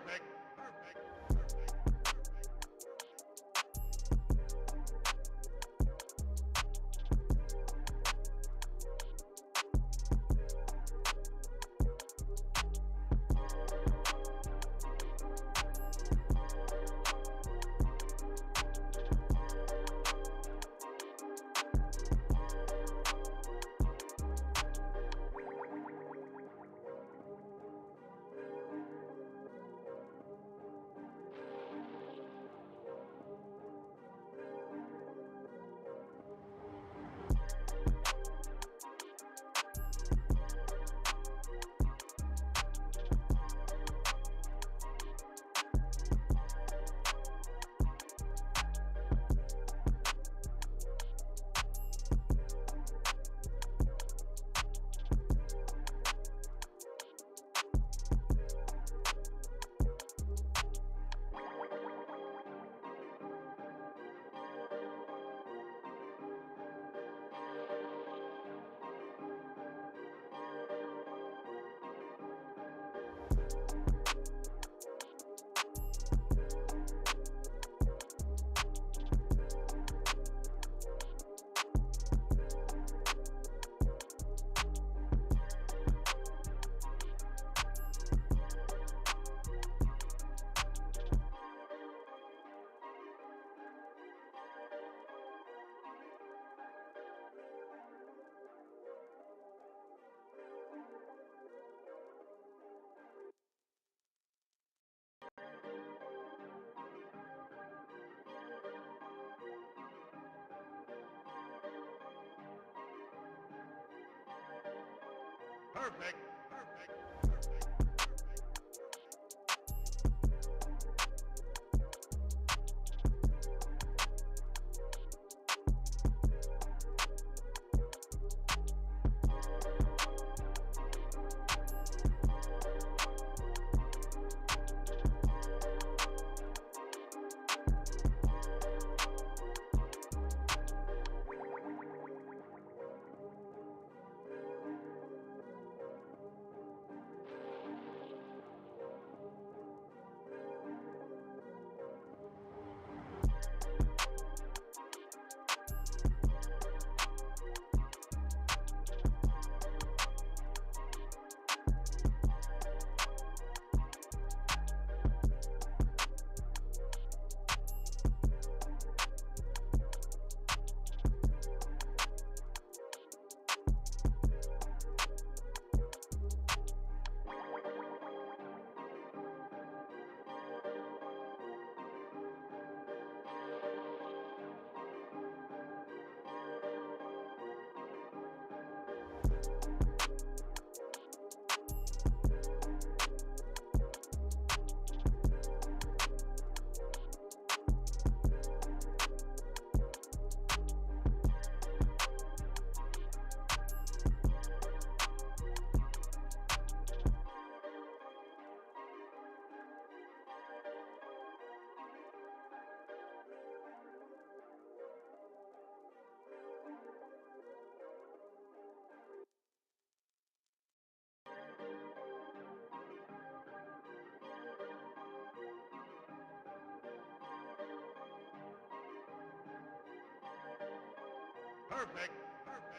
Perfect. Perfect. Perfect. Perfect. Perfect.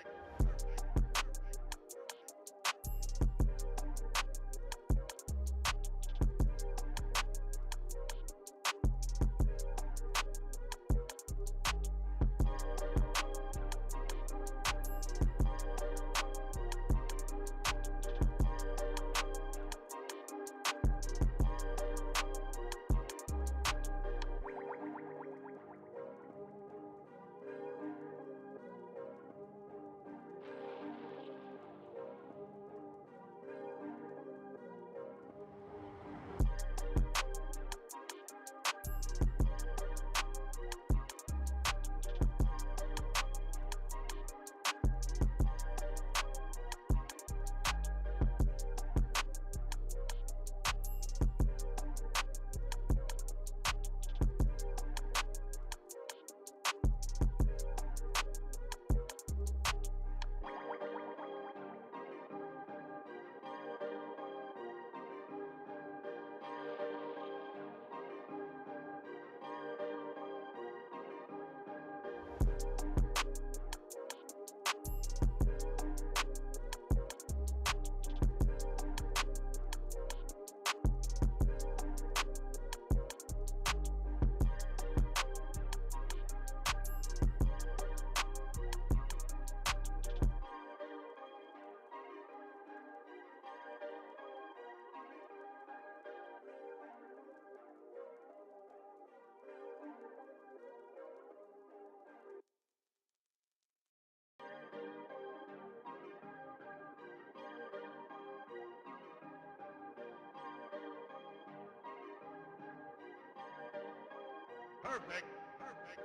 Perfect. Perfect.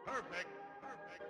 Perfect. Perfect.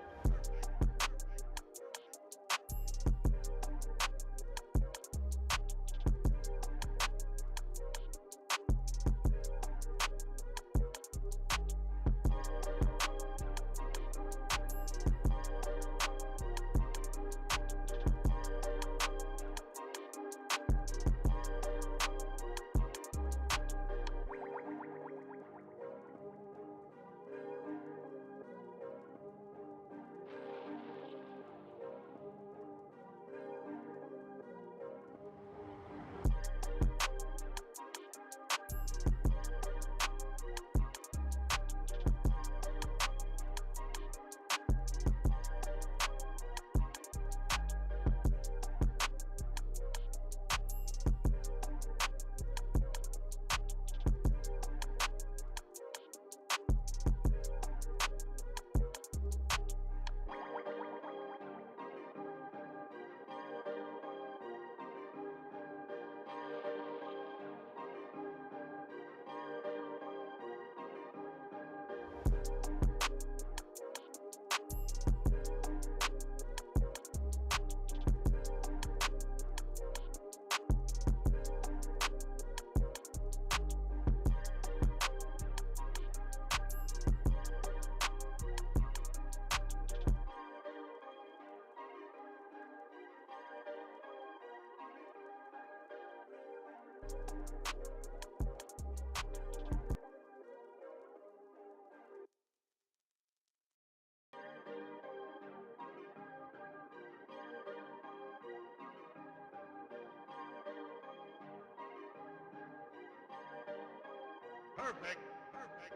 Perfect. Perfect. Perfect.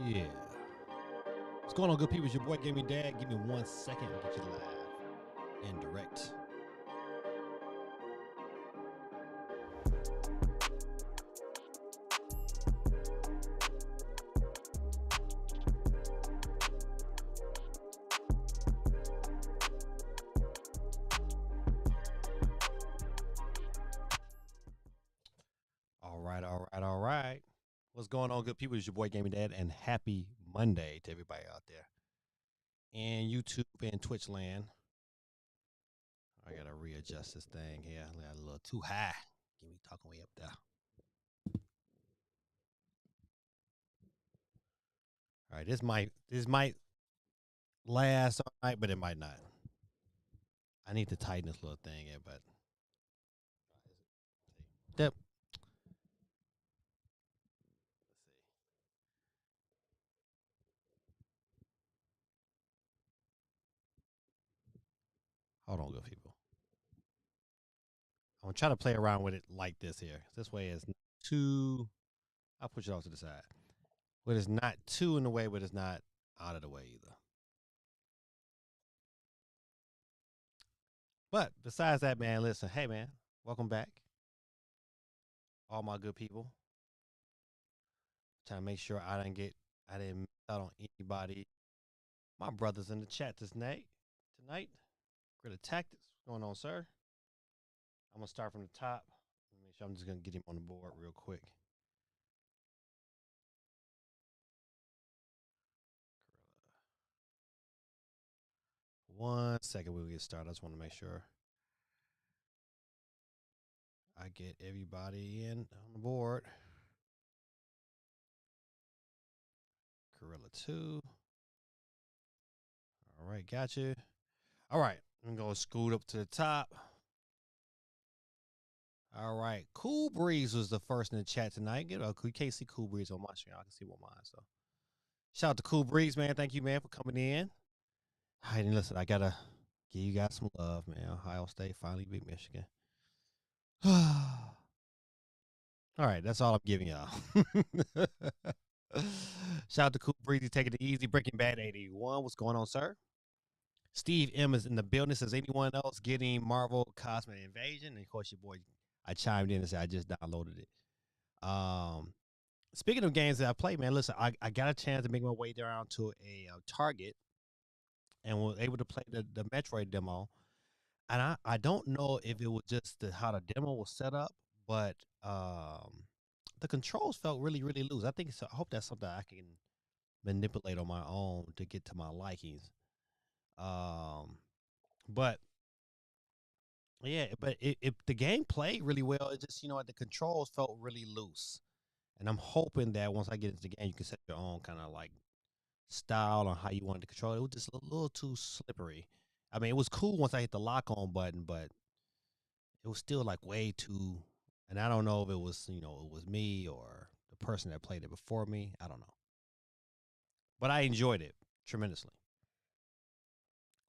Yeah. What's going on, good people? It's your boy, Gaming Dad. Give me 1 second to get you live and direct. All right. What's going on, good people? It's your boy, Gaming Dad, and happy Monday to everybody out there and YouTube and Twitch land. I gotta readjust this thing here. I got a little too high. Get me talking way up there. All right, this might last all night, but it might not. I need to tighten this little thing here, but yep. Hold on, good people. I'm gonna try to play around with it like this here. This way it's not too. I'll push it off to the side. But it's not too in the way, but it's not out of the way either. But besides that, man, listen, hey man, welcome back. All my good people. Trying to make sure I didn't miss out on anybody. My brothers in the chat tonight. Great Tactics. What's going on, sir? I'm gonna start from the top. Make sure I'm just gonna get him on the board real quick. 1 second, we'll get started. I just want to make sure I get everybody in on the board. Gorilla 2. All right, got you. All right, I'm going to scoot up to the top. All right, Cool Breeze was the first in the chat tonight. You can't see Cool Breeze on my screen. I can see one mine. So shout out to Cool Breeze, man. Thank you, man, for coming in. All right, and listen, I got to give you guys some love, man. Ohio State finally beat Michigan. All right, that's all I'm giving y'all. Shout out to Cool Breezy taking it easy. Breaking Bad 81. What's going on, sir? Steve M is in the building. Says anyone else getting Marvel Cosmic Invasion? And of course, your boy, I chimed in and said I just downloaded it. Speaking of games that I played, man, listen, I got a chance to make my way down to a Target and was able to play the Metroid demo. And I don't know if it was just how the demo was set up, but the controls felt really, really loose. I think so. I hope that's something I can manipulate on my own to get to my likings. But yeah, but the game played really well. It just the controls felt really loose, and I'm hoping that once I get into the game, you can set your own kind of like style on how you wanted to control it. It was just a little too slippery. I mean, it was cool once I hit the lock on button, but it was still like way too. And I don't know if it was it was me or the person that played it before me. I don't know, but I enjoyed it tremendously.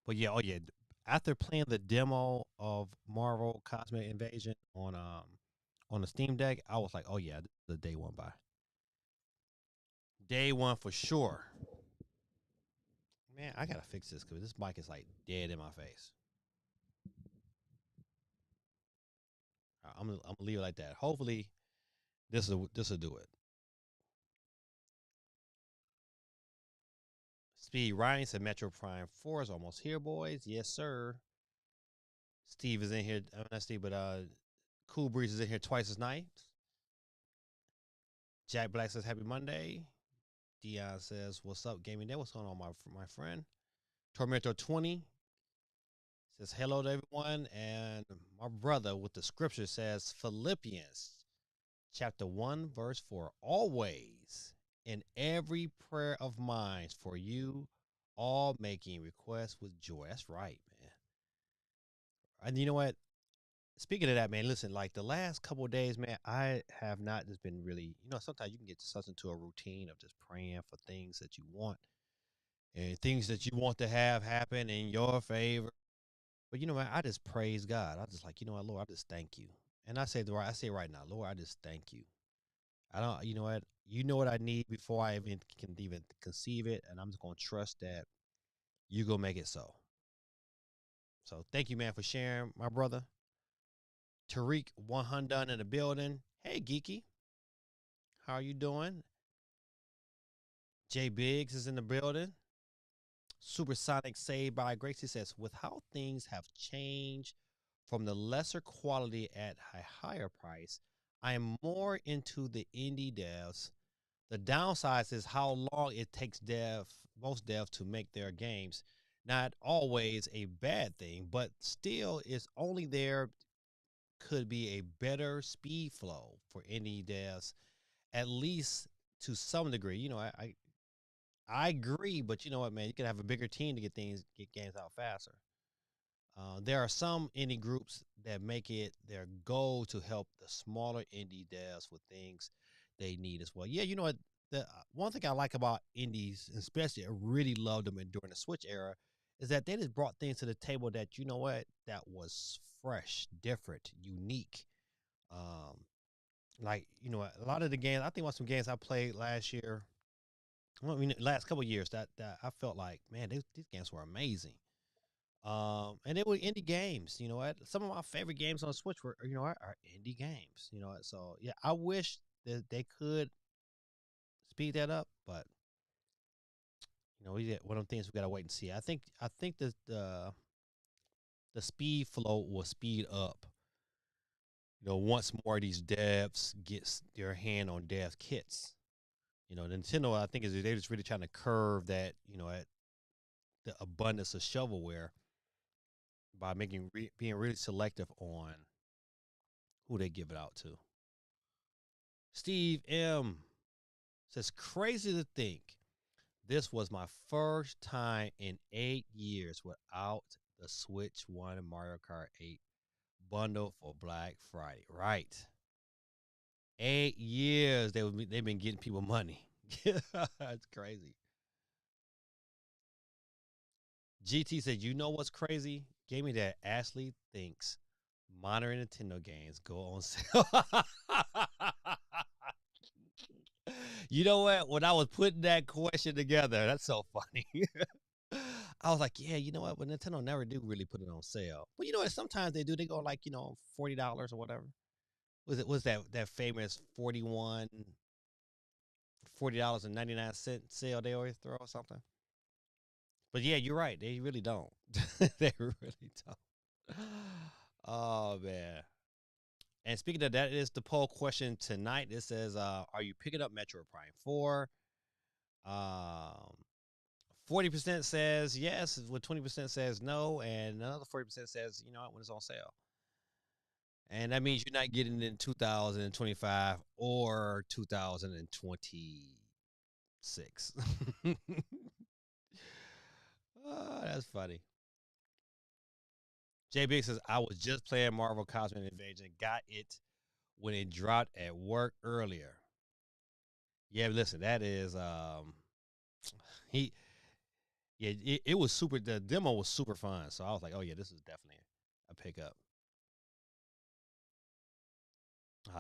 But yeah, oh yeah. After playing the demo of Marvel Cosmic Invasion on the Steam Deck, I was like, oh yeah, the day one buy. Day one for sure. Man, I gotta fix this because this mic is like dead in my face. I'm gonna leave it like that. Hopefully, this will do it. Speed Ryan said Metro Prime 4 is almost here, boys. Yes, sir. Steve is in here. Not Steve, but Cool Breeze is in here twice as night. Jack Black says Happy Monday. Dion says, "What's up, gaming day? What's going on, my friend?" Tormento 20 says hello to everyone, and my brother with the scripture says Philippians chapter 1 verse 4, always in every prayer of mine for you, all making requests with joy. That's right, man. And you know what? Speaking of that, man, listen, like the last couple of days, man, I have not just been really, sometimes you can get such into a routine of just praying for things that you want and things that you want to have happen in your favor. But man, I just praise God. I just like, Lord, I just thank you. And I say right now, Lord, I just thank you. I don't, You know what I need before I even can even conceive it, and I'm just gonna trust that you gonna make it so. So thank you, man, for sharing, my brother. Tariq 100 in the building. Hey, Geeky, how are you doing? Jay Biggs is in the building. Supersonic Saved by Grace. He says, with how things have changed from the lesser quality at a higher price, I am more into the indie devs. The downside is how long it takes most devs to make their games. Not always a bad thing, but still, it's only there could be a better speed flow for indie devs, at least to some degree. I agree, but you know what, man? You can have a bigger team to get games out faster. There are some indie groups that make it their goal to help the smaller indie devs with things they need as well. Yeah, you know what? The one thing I like about indies, especially I really loved them during the Switch era, is that they just brought things to the table that you know what that was fresh, different, unique. Um, like a lot of the games. I think about some games I played last year. Well, I mean, last couple of years that I felt like, man, these games were amazing. And they were indie games. You know what? Some of my favorite games on Switch were, are indie games. You know what? So yeah, I wish that they could speed that up, but one of the things we gotta wait and see. I think that the speed flow will speed up. Once more of these devs gets their hand on dev kits. Nintendo, I think, they're just really trying to curve that. At the abundance of shovelware by being really selective on who they give it out to. Steve M says, crazy to think this was my first time in 8 years without the Switch One Mario Kart 8 bundle for Black Friday. Right. 8 years they've been getting people money. That's crazy. GT said, you know what's crazy? Gave me that Ashley thinks modern Nintendo games go on sale. You know what? When I was putting that question together, that's so funny. I was like, yeah, you know what? But Nintendo never do really put it on sale. But you know what? Sometimes they do. They go like, $40 or whatever. Was that famous 40 dollars and 99 cent sale they always throw or something? But yeah, you're right. They really don't. They really don't. Oh man. And speaking of that, is the poll question tonight. It says, are you picking up Metroid Prime 4? Um 40% says yes, with 20% says no, and another 40% says, when it's on sale. And that means you're not getting it in 2025 or 2026. Oh, that's funny. J Big says, I was just playing Marvel Cosmic Invasion, got it when it dropped at work earlier. Yeah, listen, that is he yeah, it was super. The demo was super fun, so I was like, oh yeah, this is definitely a pickup.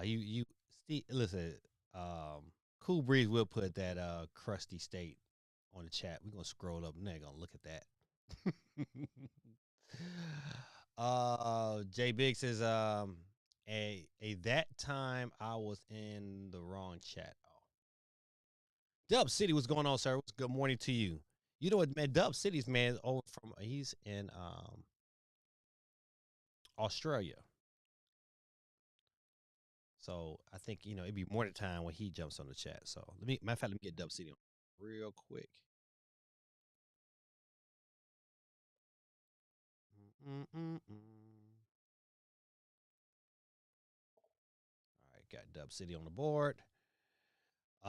You Steve, listen, Cool Breeze will put that crusty state on the chat. We're gonna scroll up and they're gonna look at that. Jay Big says, a that time I was in the wrong chat. Oh. Dub City, what's going on, sir? What's good morning to you? You know what, man? Dub City's man over from he's in Australia. So I think it'd be more the time when he jumps on the chat. So matter of fact, let me get Dub City on real quick. Mm-mm-mm. All right, got Dub City on the board.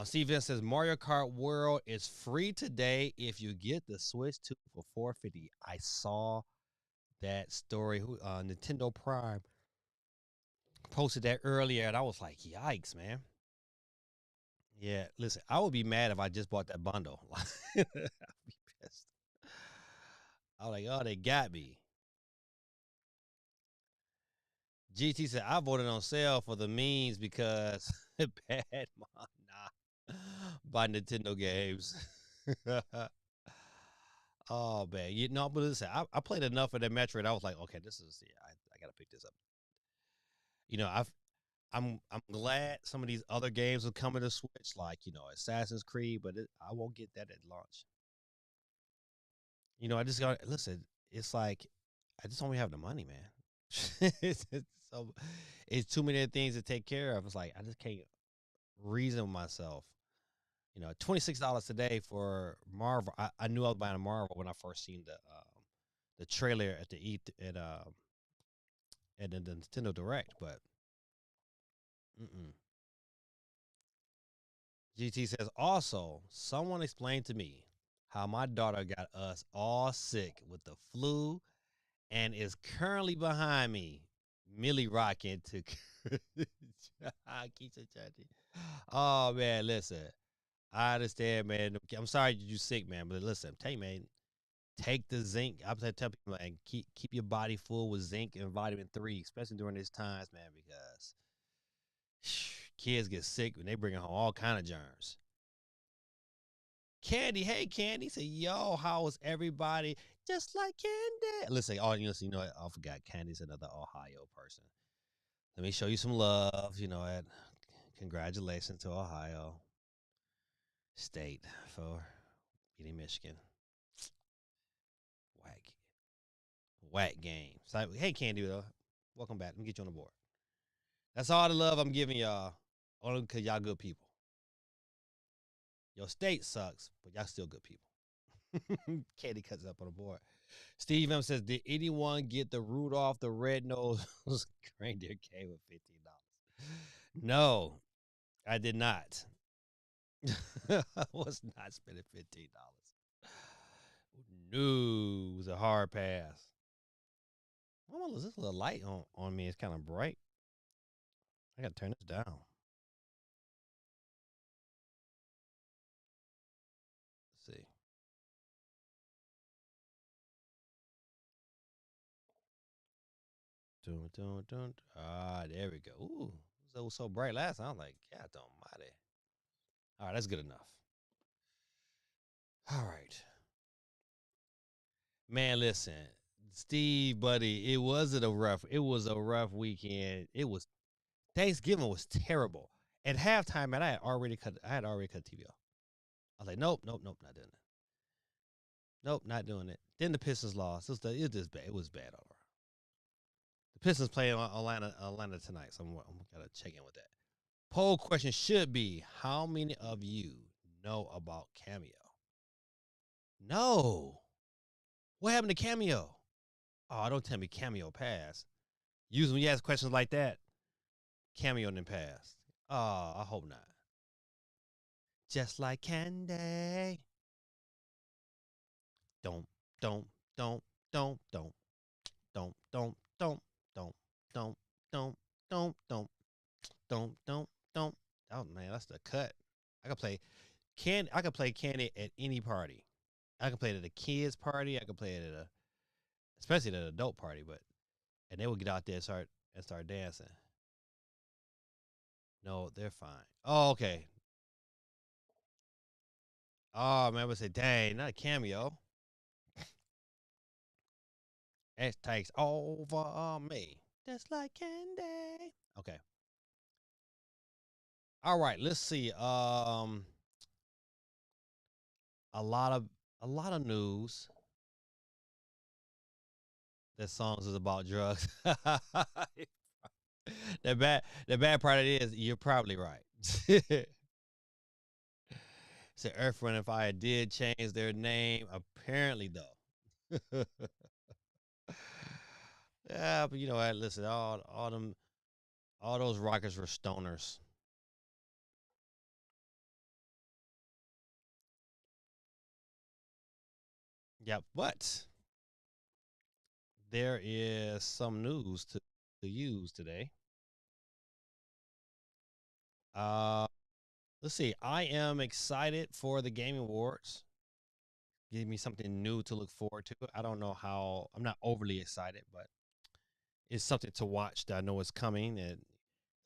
Steve Vince says Mario Kart World is free today if you get the Switch 2 for $450. I saw that story. Nintendo Prime posted that earlier, and I was like, yikes, man. Yeah, listen, I would be mad if I just bought that bundle. I'd be pissed. I was like, oh, they got me. GT said, I voted on sale for the memes because bad mom. Nah. Buy Nintendo games. Oh man, you know, but listen, I played enough of that Metroid. I was like, okay, this is yeah, I gotta pick this up. You know, I'm glad some of these other games are coming to Switch, like Assassin's Creed, but I won't get that at launch. I just got listen. It's like I just don't have the money, man. So it's too many things to take care of. It's like I just can't reason with myself. $26 today for Marvel. I knew I was buying a Marvel when I first seen the trailer at the at the Nintendo Direct, but mm-mm. GT says also someone explained to me how my daughter got us all sick with the flu and is currently behind me, Millie rocking to keep it chatty. Oh man, listen. I understand, man. I'm sorry you sick, man, but listen, tell you, man, take the zinc. I'm tell people, man, keep your body full with zinc and vitamin 3, especially during these times, man, because kids get sick when they bring home all kind of germs. Candy, hey Candy, say yo, how is everybody? Just like Candy. Listen, I forgot Candy's another Ohio person. Let me show you some love. And congratulations to Ohio State for beating Michigan. Whack, whack game. So, hey Candy, welcome back. Let me get you on the board. That's all the love I'm giving y'all, only because y'all good people. Your state sucks, but y'all still good people. Candy cuts up on the board. Steve M says, did anyone get the Rudolph the Red-Nosed Reindeer game with $15? No, I did not. I was not spending $15. No, it was a hard pass. Oh, is this a little light on me? It's kind of bright. I got to turn this down. Let's see. Dun, dun, dun. Ah, there we go. Ooh, it was so bright last time. I was like, God almighty. All right, that's good enough. All right. Man, listen, Steve, buddy, it was a rough weekend. Thanksgiving was terrible. At halftime, man, I had already cut TV off. I was like, nope, nope, nope, not doing it. Nope, not doing it. Then the Pistons lost. It was just bad. It was bad all around. The Pistons play on Atlanta tonight, so I'm gotta check in with that. Poll question should be: how many of you know about Cameo? No. What happened to Cameo? Oh, don't tell me Cameo passed. Usually when you ask questions like that, Cameo didn't pass. Oh, I hope not. Just like candy. Don't, don't, don't, don't, don't, don't, don't, don't, don't, don't, don't, don't. Oh man, that's the cut. I can play I can play candy at any party. I can play it at a kids party. I can play it at especially at an adult party. But and they will get out there and start dancing. No, they're fine. Oh, okay. Oh man, I would say, dang, not a cameo. It takes over me, just like candy. Okay. All right. Let's see. A lot of a lot of news that songs is about drugs. The bad part of it is you're probably right. So Earth, Wind, and Fire did change their name, apparently though. Yeah, but you know what? Listen, all those rockers were stoners. Yep, but there is some news to use today. Uh, let's see. I am excited for the Game Awards. Give me something new to look forward to. I don't know how. I'm not overly excited, but it's something to watch that I know is coming, and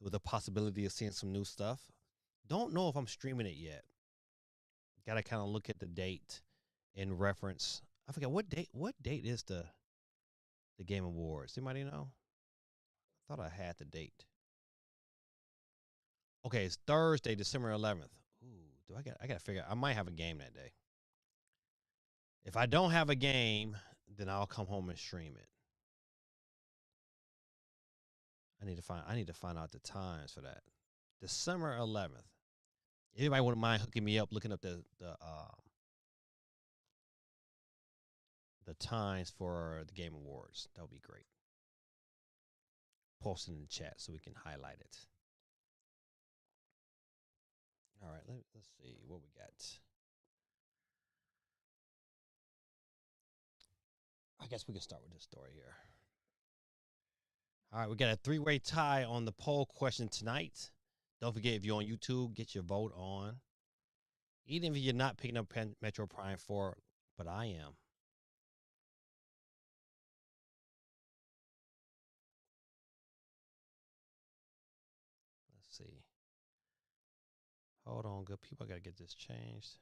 with the possibility of seeing some new stuff. Don't know if I'm streaming it yet. Got to kind of look at the date in reference. I forget what date. What date is the Game Awards? Anybody know? I thought I had the date. Okay, it's Thursday, December 11th. Ooh, I got to figure. I might have a game that day. If I don't have a game, then I'll come home and stream it. I need to find out the times for that. December 11th. Anybody wouldn't mind hooking me up, looking up the times for the Game Awards. That would be great. Post it in the chat so we can highlight it. All right, let's see what we got. I guess we can start with this story here. All right, we got a three-way tie on the poll question tonight. Don't forget, if you're on YouTube, get your vote on. Even if you're not picking up Metro Prime 4, but I am. Let's see. Hold on, good people. I got to get this changed.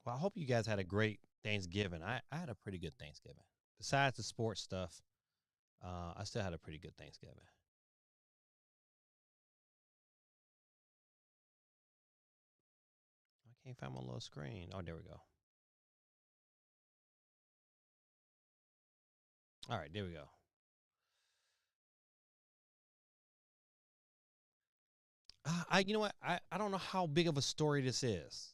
Well, I hope you guys had a great Thanksgiving. I had a pretty good Thanksgiving. Besides the sports stuff, I still had a pretty good Thanksgiving. I can't find my little screen. Oh, there we go. All right, there we go. You know what? I don't know how big of a story this is.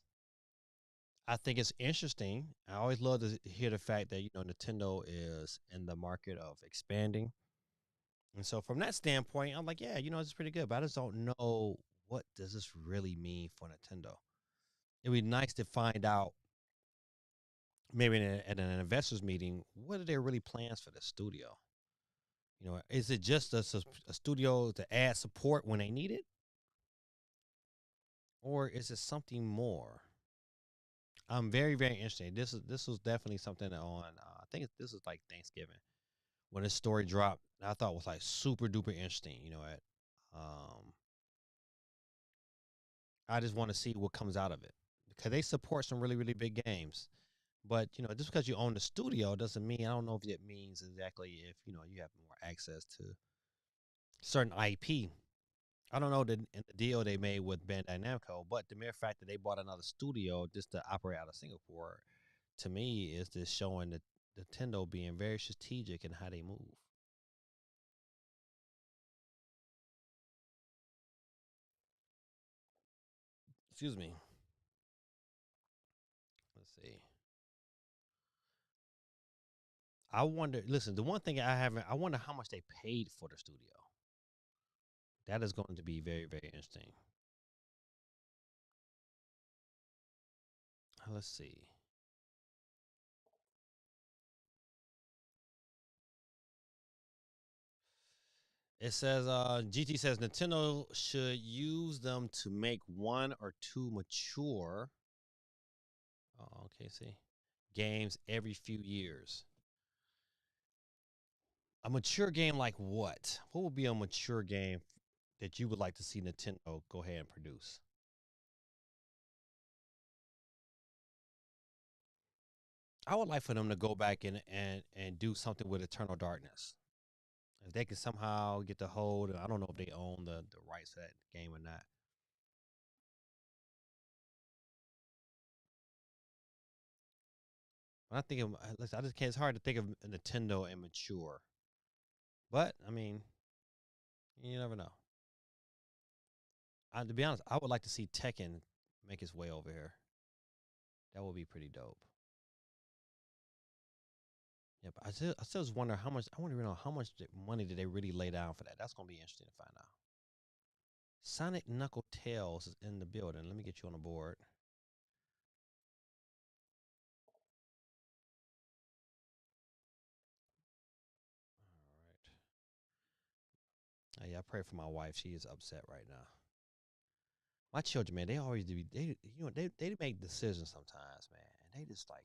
I think it's interesting. I always love to hear the fact that Nintendo is in the market of expanding, and so from that standpoint, I'm like, yeah, it's pretty good. But I just don't know what does this really mean for Nintendo. It'd be nice to find out maybe at an investors meeting what are their really plans for the studio. Is it just a studio to add support when they need it, or is it something more? I'm very, very interested. This was definitely something on. I think this is like Thanksgiving when this story dropped. I thought it was like super duper interesting. I just want to see what comes out of it because they support some really, really big games. But just because you own the studio doesn't mean I don't know if it means exactly if you have more access to certain IP. I don't know the deal they made with Bandai Namco, but the mere fact that they bought another studio just to operate out of Singapore, to me, is just showing that Nintendo being very strategic in how they move. Excuse me. Let's see. I wonder. Listen, the one thing I haven't. I wonder how much they paid for the studio. That is going to be very, very interesting. Let's see. It says GT says Nintendo should use them to make one or two mature. Oh, okay, see, games every few years. A mature game like what? What would be a mature game that you would like to see Nintendo go ahead and produce? I would like for them to go back and do something with Eternal Darkness. If they can somehow get the hold, I don't know if they own the rights to that game or not. But I think listen, I just can't. It's hard to think of Nintendo and mature. But I mean, you never know. To be honest, I would like to see Tekken make its way over here. That would be pretty dope. Yeah, but I still just wonder how much. I want to know how much money did they really lay down for that. That's gonna be interesting to find out. Sonic Knuckle Tails is in the building. Let me get you on the board. All right. Yeah, I pray for my wife. She is upset right now. My children, man, they always do. They make decisions sometimes, man, and they just like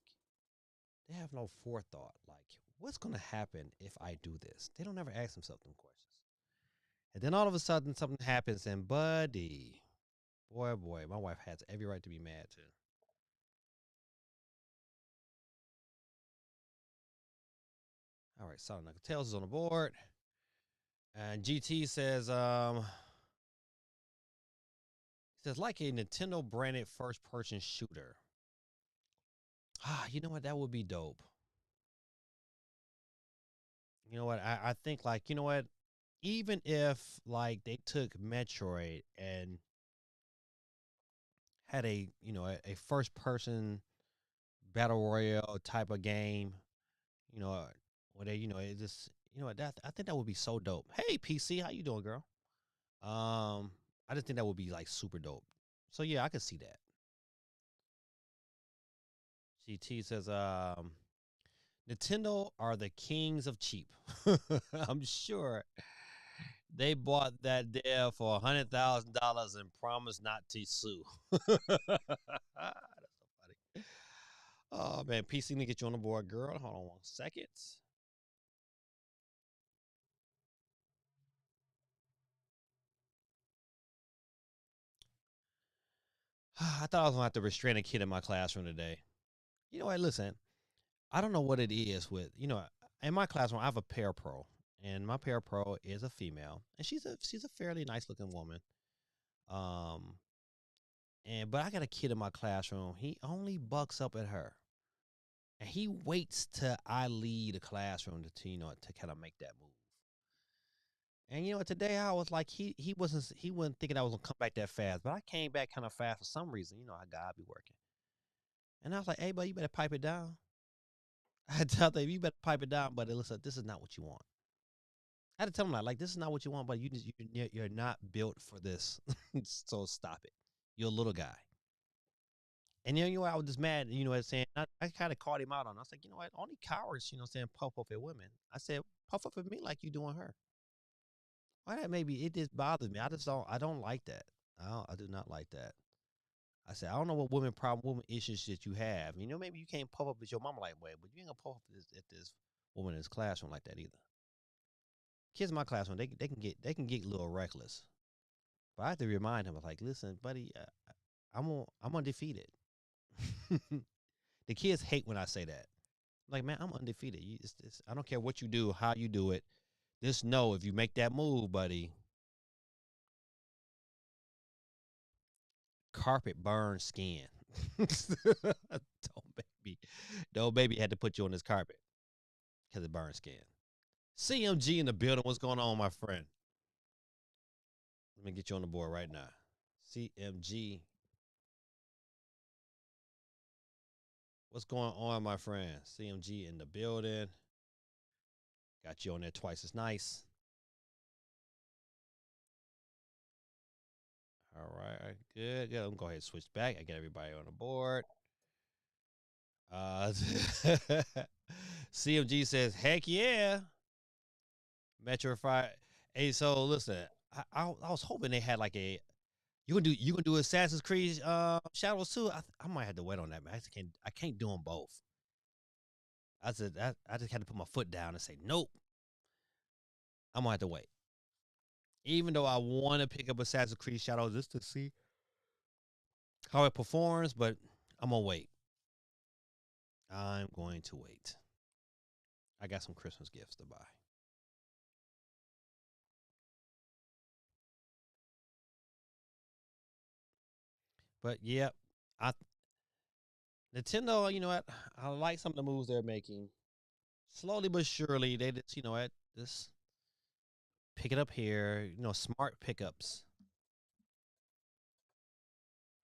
they have no forethought. Like, what's gonna happen if I do this? They don't ever ask themselves them questions. And then all of a sudden something happens, and buddy, boy, my wife has every right to be mad too. All right, Solid Knuckle Tails is on the board. And GT says, he says, like a Nintendo branded first person shooter. You know what? That would be dope. You know what? I think like, you know what? Even if like they took Metroid and had a first person battle royale type of game, you know, where they, it just, that I think that would be so dope. Hey PC, how you doing, girl? I just think that would be like super dope. So yeah, I could see that. GT says, Nintendo are the kings of cheap. I'm sure they bought that there for $100,000 and promised not to sue. That's so funny. Oh man, PC, need to get you on the board, girl. Hold on 1 second. I thought I was gonna have to restrain a kid in my classroom today. You know what? Listen, I don't know what it is with in my classroom. I have a parapro, and my parapro is a female, and she's a fairly nice looking woman. Um, but I got a kid in my classroom. He only bucks up at her, and he waits till I leave the classroom to kind of make that move. And today I was like, he wasn't thinking I was gonna come back that fast, but I came back kind of fast for some reason. I gotta be working, and I was like, hey, bud, you better pipe it down. I had to tell them, you better pipe it down, but listen, this is not what you want. I had to tell him like this is not what you want, but you're not built for this, so stop it. You're a little guy. And I was just mad, saying I kind of called him out on. I was like, you know what, only cowards, saying puff up at women. I said, puff up at me like you doing her. Why that maybe it just bothers me. I don't like that. I do not like that. I said, I don't know what women issues that you have. Maybe you can't puff up at your mama like way, but you ain't gonna puff up at this woman in this classroom like that either. Kids in my classroom, they can get a little reckless. But I have to remind him, like, listen, buddy, I'm undefeated. The kids hate when I say that. Like, man, I'm undefeated. I don't care what you do, how you do it. Just know if you make that move, buddy, carpet burn skin. Baby, don't baby had to put you on this carpet because it burns skin. CMG in the building. What's going on, my friend? Let me get you on the board right now. CMG. What's going on, my friend? CMG in the building. Got you on there twice as nice. All right, good. I'm gonna go ahead and switch back. I get everybody on the board. CMG says, "Heck yeah, Metroid." Hey, so listen, I was hoping they had like a you gonna do Assassin's Creed Shadows too. I might have to wait on that, man. I can't do them both. I said I just had to put my foot down and say nope. I'm gonna have to wait, even though I want to pick up Assassin's Creed Shadows just to see how it performs, but I'm gonna wait. I'm going to wait. I got some Christmas gifts to buy. But yeah, I Nintendo, you know what? I like some of the moves they're making. Slowly but surely, they just, what, just pick it up here. Smart pickups.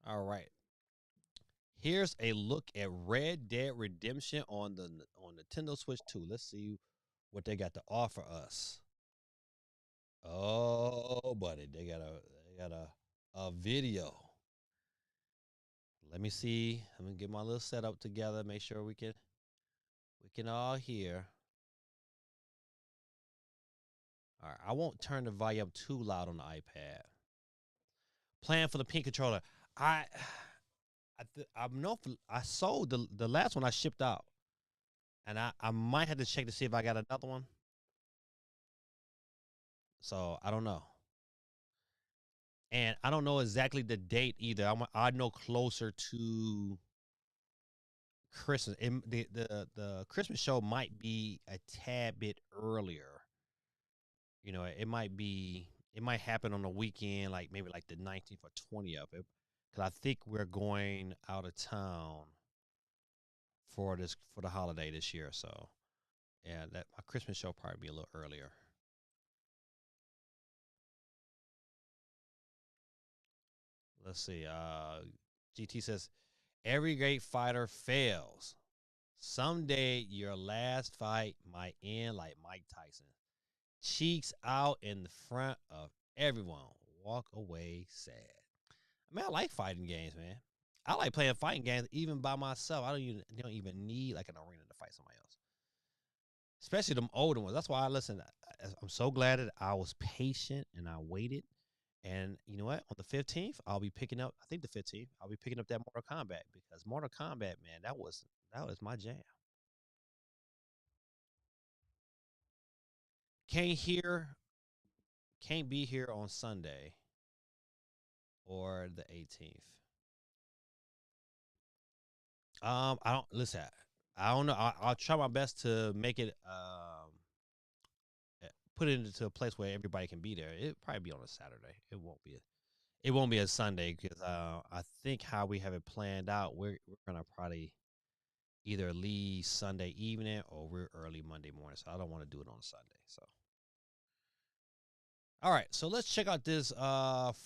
All right. Here's a look at Red Dead Redemption on Nintendo Switch 2. Let's see what they got to offer us. Oh, buddy, they got a video. Let me see. Let me get my little setup together. Make sure we can all hear. All right, I won't turn the volume too loud on the iPad. Plan for the pink controller. I I know I sold the last one I shipped out, and I might have to check to see if I got another one. So I don't know. and I don't know exactly the date either. I know closer to Christmas. The Christmas show might be a tad bit earlier. You know, it might happen on the weekend, like maybe like the 19th or 20th. Because I think we're going out of town for the holiday this year. So yeah, that my Christmas show probably be a little earlier. Let's see. GT says every great fighter fails. Someday your last fight might end like Mike Tyson. Cheeks out in the front of everyone. Walk away sad. I mean, I like fighting games, man. I like playing fighting games even by myself. I don't even need like an arena to fight somebody else. Especially them older ones. That's why I listen. I'm so glad that I was patient and I waited. And you know what? On the 15th, I'll be picking up. I think the 15th, I'll be picking up that Mortal Kombat because Mortal Kombat, man, that was my jam. Can't hear, can't be here on Sunday or the 18th. I don't listen. I don't know. I'll try my best to make it. Put it into a place where everybody can be there. It'll probably be on a Saturday. It won't be a Sunday because I think how we have it planned out, we're gonna probably either leave Sunday evening or we're early Monday morning. So I don't want to do it on Sunday. So all right, so let's check out this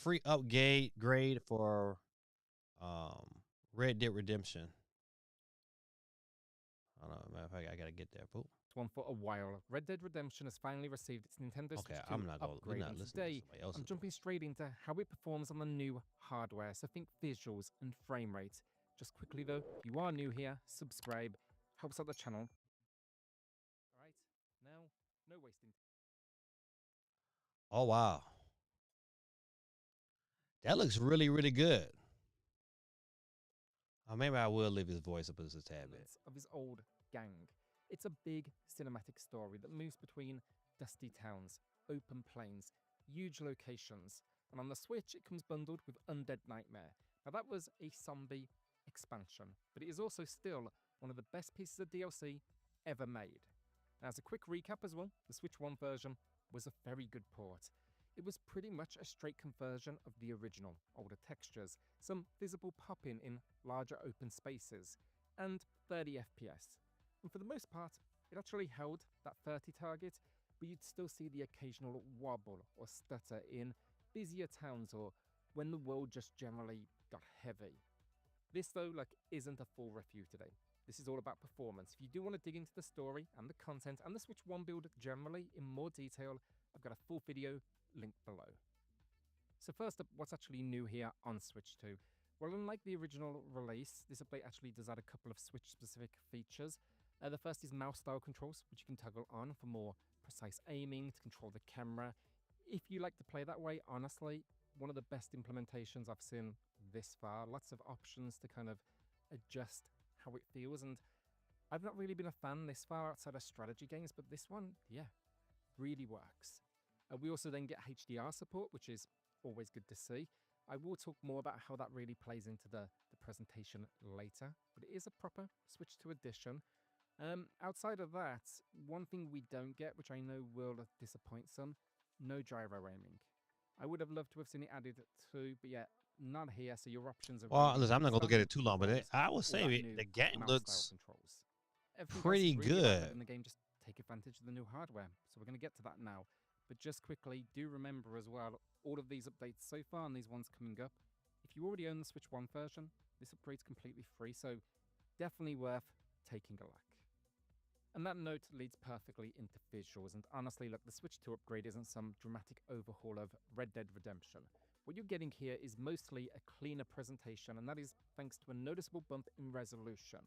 free upgrade grade for um Red Dead Redemption. I don't know, matter of fact, I gotta get there. Boop. One for a while. Red Dead Redemption has finally received its Nintendo Okay, Switch 2 I'm not going. We're upgrade, not and listening to today somebody else. I'm jumping straight into how it performs on the new hardware. So think visuals and frame rate. Just quickly though, if you are new here, subscribe. Helps out the channel. All right, now no wasting. Oh wow, that looks really really good. Maybe I will leave his voice up as a tad bit. Of his old gang. It's a big cinematic story that moves between dusty towns, open plains, huge locations, and on the Switch it comes bundled with Undead Nightmare. Now that was a zombie expansion, but it is also still one of the best pieces of DLC ever made. Now, as a quick recap as well, the Switch 1 version was a very good port. It was pretty much a straight conversion of the original, older textures, some visible pop-in in larger open spaces, and 30 FPS. And for the most part, it actually held that 30 target, but you'd still see the occasional wobble or stutter in busier towns or when the world just generally got heavy. This though, isn't a full review today. This is all about performance. If you do want to dig into the story and the content and the Switch 1 build generally in more detail, I've got a full video linked below. So first up, what's actually new here on Switch 2? Well, unlike the original release, this update actually does add a couple of Switch-specific features. The first is mouse-style controls, which you can toggle on for more precise aiming, to control the camera. If you like to play that way, honestly, one of the best implementations I've seen this far. Lots of options to kind of adjust how it feels, and I've not really been a fan this far outside of strategy games, but this one, yeah, really works. We also then get HDR support, which is always good to see. I will talk more about how that really plays into the presentation later, but it is a proper Switch 2 edition. Outside of that, one thing we don't get, which I know will disappoint some, no gyro aiming. I would have loved to have seen it added too, but yeah, not here, so your options are Well, really listen, I'm not going to look at it too long, but controls, I will all say that it, new the game mouse looks style controls. Everything else pretty is really about good. letting the game just take advantage of the new hardware. So we're going to get to that now. But just quickly, do remember as well, all of these updates so far and these ones coming up, if you already own the Switch 1 version, this upgrade's completely free, so definitely worth taking a look. And that note leads perfectly into visuals, and honestly, look, the Switch 2 upgrade isn't some dramatic overhaul of Red Dead Redemption. What you're getting here is mostly a cleaner presentation, and that is thanks to a noticeable bump in resolution.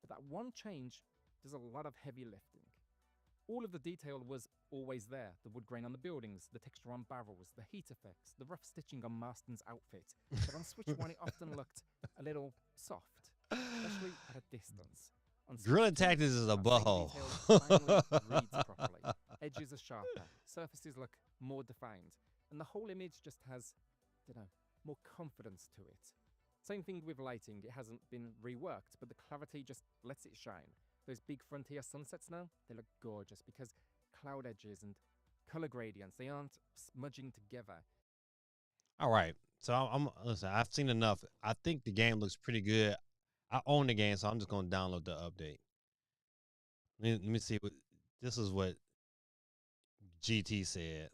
But that one change does a lot of heavy lifting. All of the detail was always there. The wood grain on the buildings, the texture on barrels, the heat effects, the rough stitching on Marston's outfit. But on Switch 1 it often looked a little soft, especially at a distance. On Switch Guerrilla 2, Tactics is a that same butthole. detail finally reads properly. Edges are sharper, surfaces look more defined, and the whole image just has don't know, more confidence to it. Same thing with lighting, it hasn't been reworked, but the clarity just lets it shine. Those big Frontier sunsets now, they look gorgeous because cloud edges and color gradients, they aren't smudging together. All right. So listen. I've seen enough. I think the game looks pretty good. I own the game, so I'm just gonna download the update. Let me see what this is. What GT said.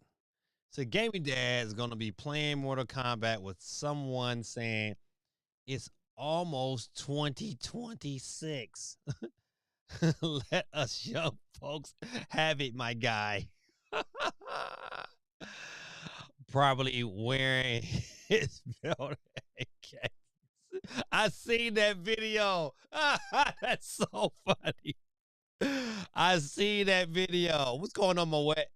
So Gaming Dad is gonna be playing Mortal Kombat with someone saying it's almost 2026. Let us young folks have it, my guy. Probably wearing his belt. I seen that video. That's so funny. I seen that video. What's going on, my wet?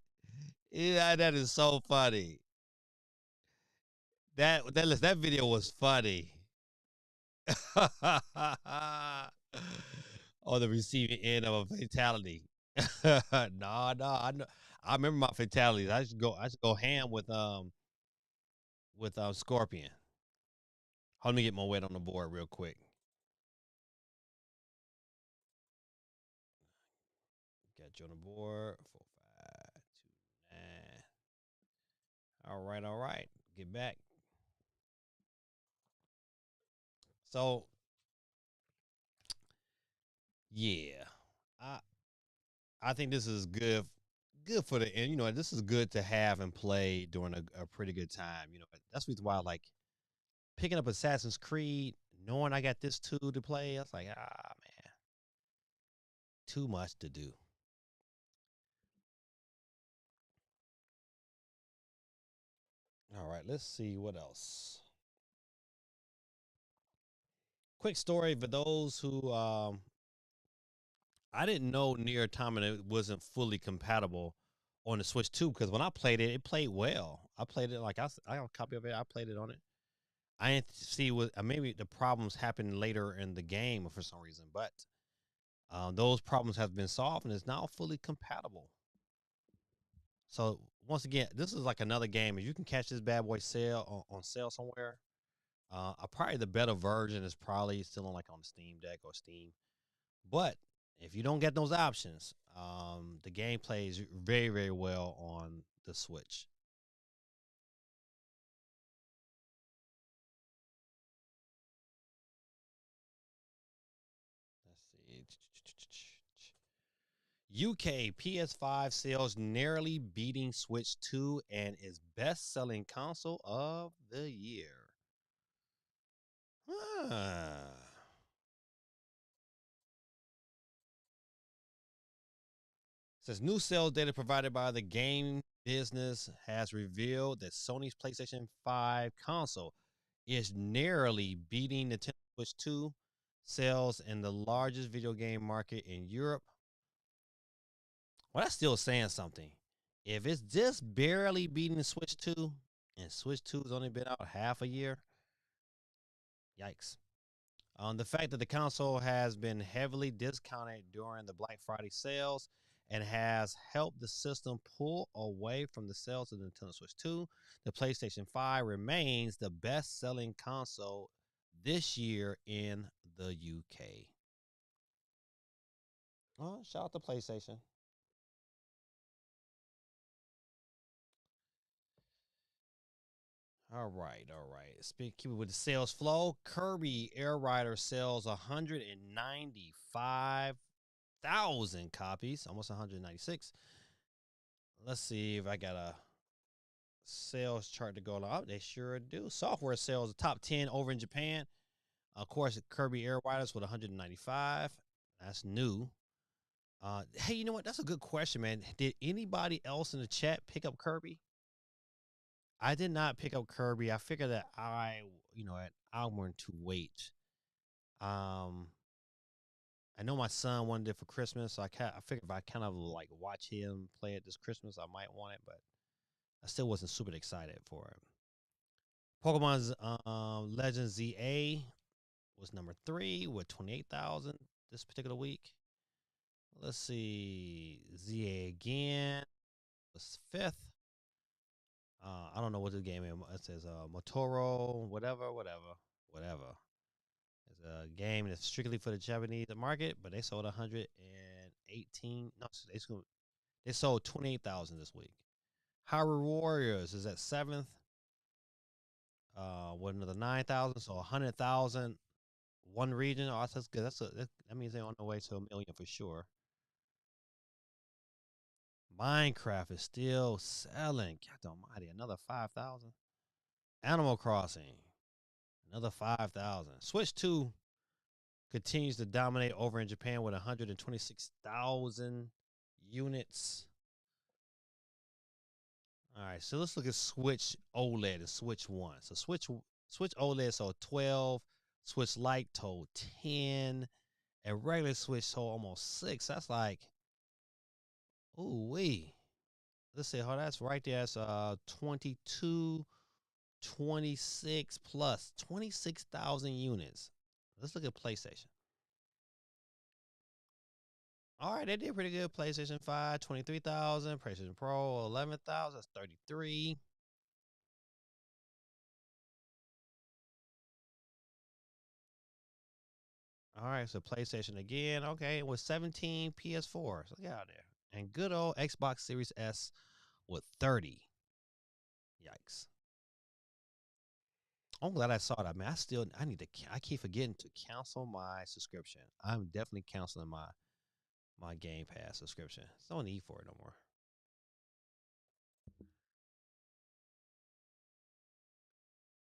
Yeah, that is so funny. That video was funny. On the receiving end of a fatality. No, I know. I remember my fatalities. I should go ham with Scorpion. Hold me get my weight on the board real quick. Got you on the board. 4, 5, 2, 9. All right. Get back. So yeah, I think this is good for the end. You know, this is good to have and play during a pretty good time. You know, that's the reason why I like picking up Assassin's Creed, knowing I got this too to play. I was like, man, too much to do. All right, let's see what else. Quick story for those who I didn't know Near Automata wasn't fully compatible on the Switch 2 because when I played it, it played well. I played it like I have a copy of it. I played it on it. I didn't see what maybe the problems happened later in the game for some reason, but those problems have been solved and is now fully compatible. So once again, this is like another game. If you can catch this bad boy sale on sale somewhere, probably the better version is probably still on like on the Steam Deck or Steam. But if you don't get those options, the game plays very, very well on the Switch. Let's see. UK PS5 sales narrowly beating Switch 2 and is best-selling console of the year. Says new sales data provided by the game business has revealed that Sony's PlayStation 5 console is narrowly beating Nintendo Switch 2 sales in the largest video game market in Europe. Well, that's still saying something. If it's just barely beating the Switch 2, and Switch 2 has only been out half a year, yikes. The fact that the console has been heavily discounted during the Black Friday sales and has helped the system pull away from the sales of the Nintendo Switch 2, the PlayStation 5 remains the best-selling console this year in the UK. Oh, shout out to PlayStation. All right. Keep it with the sales flow. Kirby Air Rider sells 195,000 copies, almost 196. Let's see if I got a sales chart to go along. Oh, they sure do. Software sales, the top 10 over in Japan. Of course, Kirby Air Riders with 195. That's new. Hey, you know what? That's a good question, man. Did anybody else in the chat pick up Kirby? I did not pick up Kirby. I figured that I'm going to wait. I know my son wanted it for Christmas, so I figured if I kind of like watch him play it this Christmas, I might want it, but I still wasn't super excited for it. Pokemon's Legend ZA was number 3 with 28,000 this particular week. Let's see, ZA again was 5th. I don't know what the game is. It says Motoro, whatever. It's a game that's strictly for the Japanese market, but they sold 118. No, they sold 28,000 this week. Hyrule Warriors is at seventh. With another 9,000, so 100,000. One region. Oh, that's good. That means they're on the way to 1,000,000 for sure. Minecraft is still selling. God almighty, another 5,000. Animal Crossing, another 5,000. Switch 2 continues to dominate over in Japan with 126,000 units. All right, so let's look at Switch OLED and Switch 1. So Switch OLED sold 12, Switch Lite told 10, and regular Switch sold almost 6. That's like, ooh wee. Let's see how that's right there. That's 22, 26 plus 26,000 units. Let's look at PlayStation. All right, they did pretty good. PlayStation 5, 23,000. PlayStation Pro, 11,000. That's 33. All right, so PlayStation again. Okay, with 17 PS4. So get out there. And good old Xbox Series S with 30. Yikes. I'm glad I saw that, man. I keep forgetting to cancel my subscription. I'm definitely canceling my Game Pass subscription. There's no need for it no more.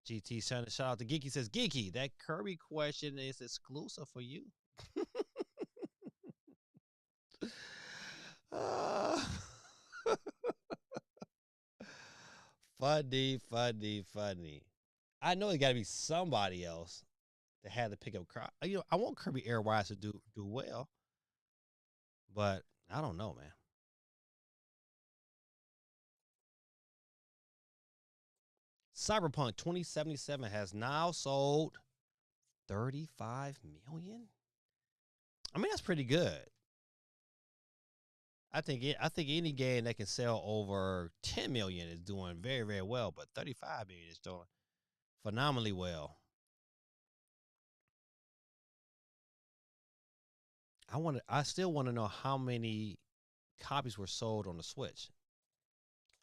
GT shout out to Geeky says, Geeky, that Kirby question is exclusive for you. uh, funny. I know it got to be somebody else that had to pick up. I want Kirby Airwise to do well, but I don't know, man. Cyberpunk 2077 has now sold 35 million. I mean, that's pretty good. I think any game that can sell over 10 million is doing very, very well, but 35 million is doing phenomenally well. I still want to know how many copies were sold on the Switch.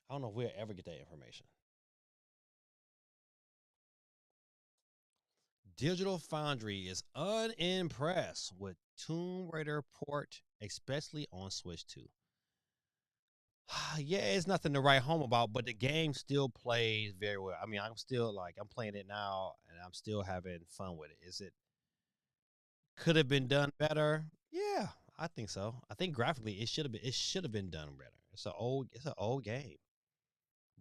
I don't know if we'll ever get that information. Digital Foundry is unimpressed with Tomb Raider port, especially on Switch 2. Yeah, it's nothing to write home about, but the game still plays very well. I mean, I'm playing it now and I'm still having fun with it. Could have been done better? Yeah, I think so. I think graphically it should have been done better. It's an old game.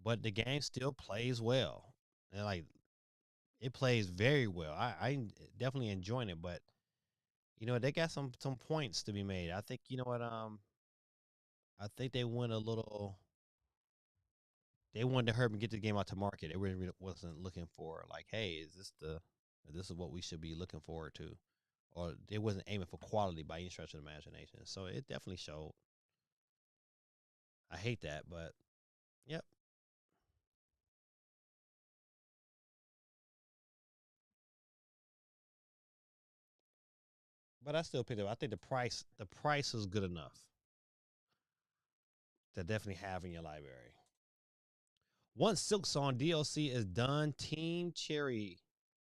But the game still plays well. And like it plays very well. I definitely enjoying it, but they got some points to be made. I think I think they went a little. They wanted to hurry and get the game out to market. They really wasn't looking for like, hey, this is what we should be looking forward to, or they wasn't aiming for quality by any stretch of the imagination. So it definitely showed. I hate that, but yep. But I still picked it up. I think the price is good enough to definitely have in your library. Once Silk Song DLC is done, Team Cherry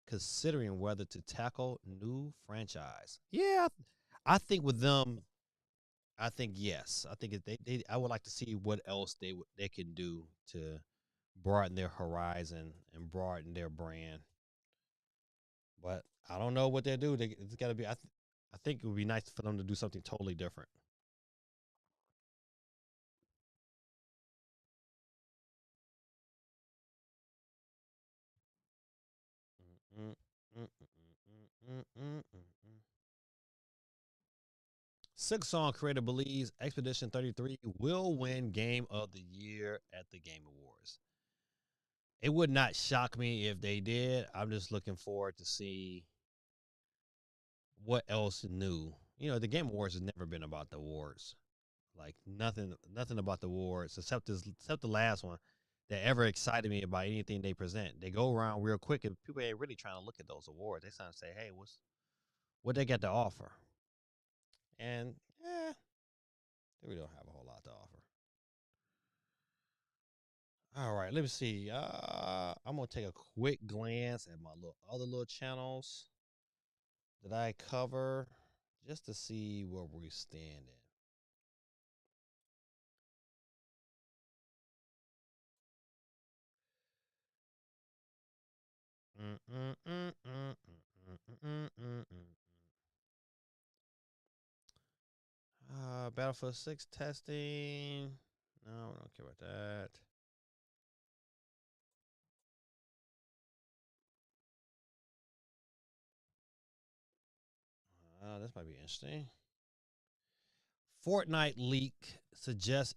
considering whether to tackle new franchise. Yeah, I think with them, I think yes. I think if I would like to see what else they can do to broaden their horizon and broaden their brand. But I don't know what they do. It's got to be. I think it would be nice for them to do something totally different. Mm, mm, mm, mm. Six Song creator believes Expedition 33 will win Game of the Year at the Game Awards. It would not shock me if they did. I'm just looking forward to see what else new. The Game Awards has never been about the awards. Like nothing about the awards except the last one. that ever excited me about anything they present. They go around real quick, and people ain't really trying to look at those awards. They trying to say, "Hey, what they got to offer?" And they really don't have a whole lot to offer. All right, let me see. I'm gonna take a quick glance at my other little channels that I cover just to see where we're standing. Battlefield 6 testing. No, I don't care about that. This might be interesting. Fortnite leak suggests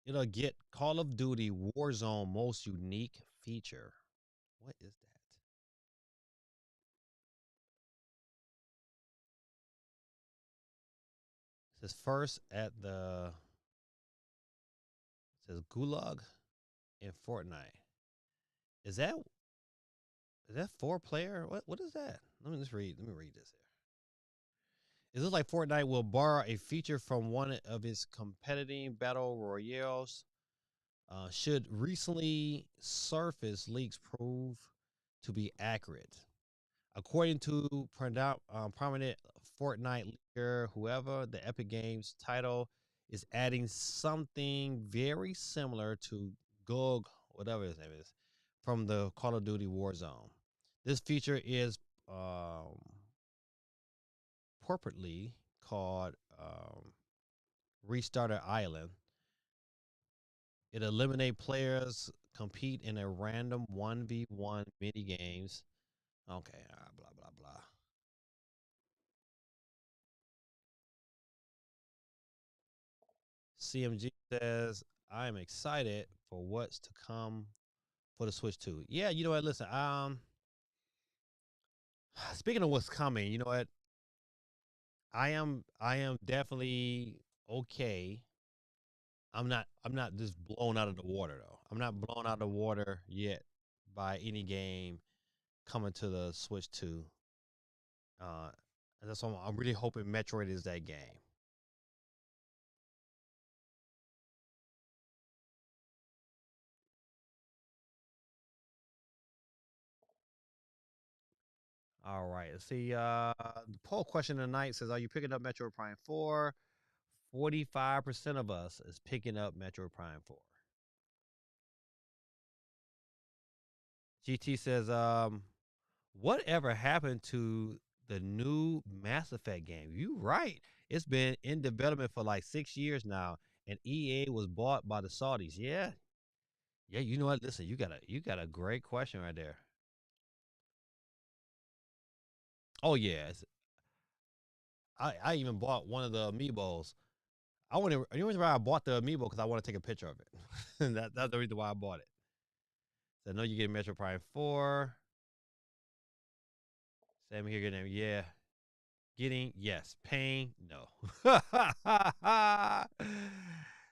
it'll get Call of Duty Warzone most unique feature. What is that? It says first at the it says Gulag in Fortnite. Is that 4-player? What is that? Let me read this here. It looks like Fortnite will borrow a feature from one of its competing battle royales. Should recently surface leaks prove to be accurate. According to prominent Fortnite leaker, whoever, the Epic Games title is adding something very similar to GOG, whatever his name is, from the Call of Duty Warzone. This feature is corporately called Restarter Island. It eliminates players compete in a random 1v1 mini games. Okay, blah blah blah. CMG says, I am excited for what's to come for the Switch 2. Yeah, you know what? Listen, speaking of what's coming, you know what? I am definitely okay. I'm not just blown out of the water though. I'm not blown out of the water yet by any game coming to the Switch 2. And that's why I'm really hoping Metroid is that game. All right. Let's see. The poll question tonight says, "Are you picking up Metroid Prime 4?" 45% of us is picking up Metroid Prime 4. GT says, whatever happened to the new Mass Effect game? You right. It's been in development for like 6 years now, and EA was bought by the Saudis. Yeah. Yeah, you know what? Listen, you got a great question right there. Oh yeah. I even bought one of the amiibos. The reason why I bought the amiibo because I want to take a picture of it. And that's the reason why I bought it. So I know you get Metro Prime 4. Same here, getting yeah. Getting yes. Pain, no.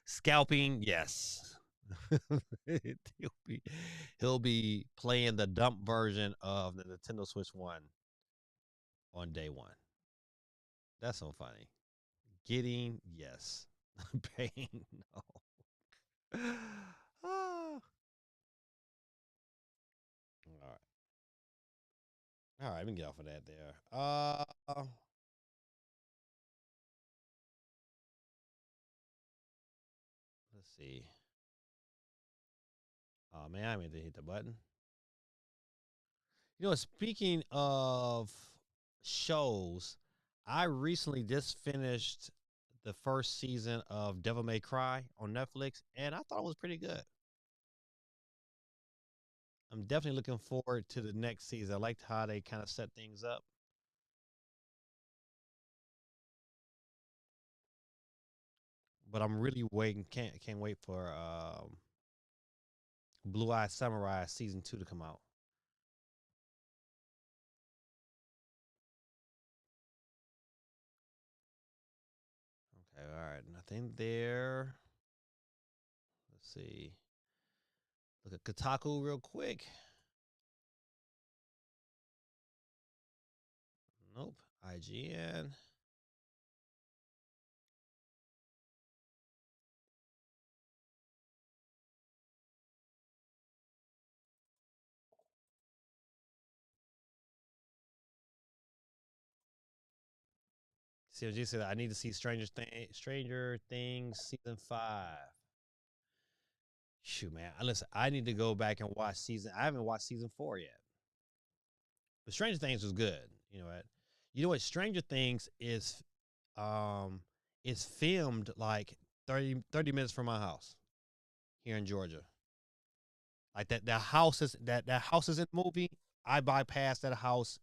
Scalping, yes. he'll be he'll be playing the dump version of the Nintendo Switch 1 on day one. That's so funny. Getting yes. Pain, no. Ah. All right. All right, we can get off of that there. Let's see. Oh man, I meant to hit the button. You know, speaking of shows, I recently just finished the first season of Devil May Cry on Netflix, and I thought it was pretty good. I'm definitely looking forward to the next season. I liked how they kind of set things up. But I'm really waiting. Can't wait for Blue Eye Samurai season 2 to come out. Okay, all right, nothing there. Let's see. Look at Kotaku real quick. Nope. IGN. COG said I need to see Stranger Things season 5. Shoot, man. Listen, I need to go back and watch season. I haven't watched season 4 yet. But Stranger Things was good. You know what? You know what? Stranger Things is filmed like 30 minutes from my house here in Georgia. Like that house is that house is in the movie. I bypass that house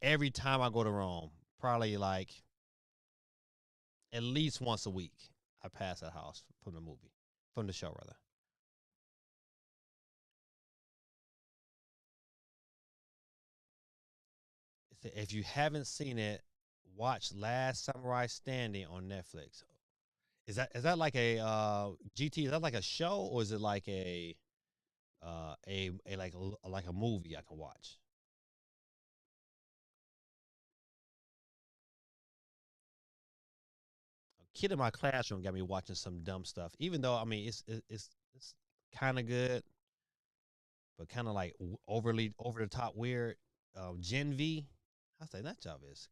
every time I go to Rome. Probably like at least once a week. I pass that house from the movie, from the show rather. If you haven't seen it, watch Last Samurai Standing on Netflix. Is that like a GT? Is that like a show or is it like a like a movie I can watch? A kid in my classroom got me watching some dumb stuff. Even though I mean it's kind of good, but kind of like overly over the top weird. Gen V, I say that job is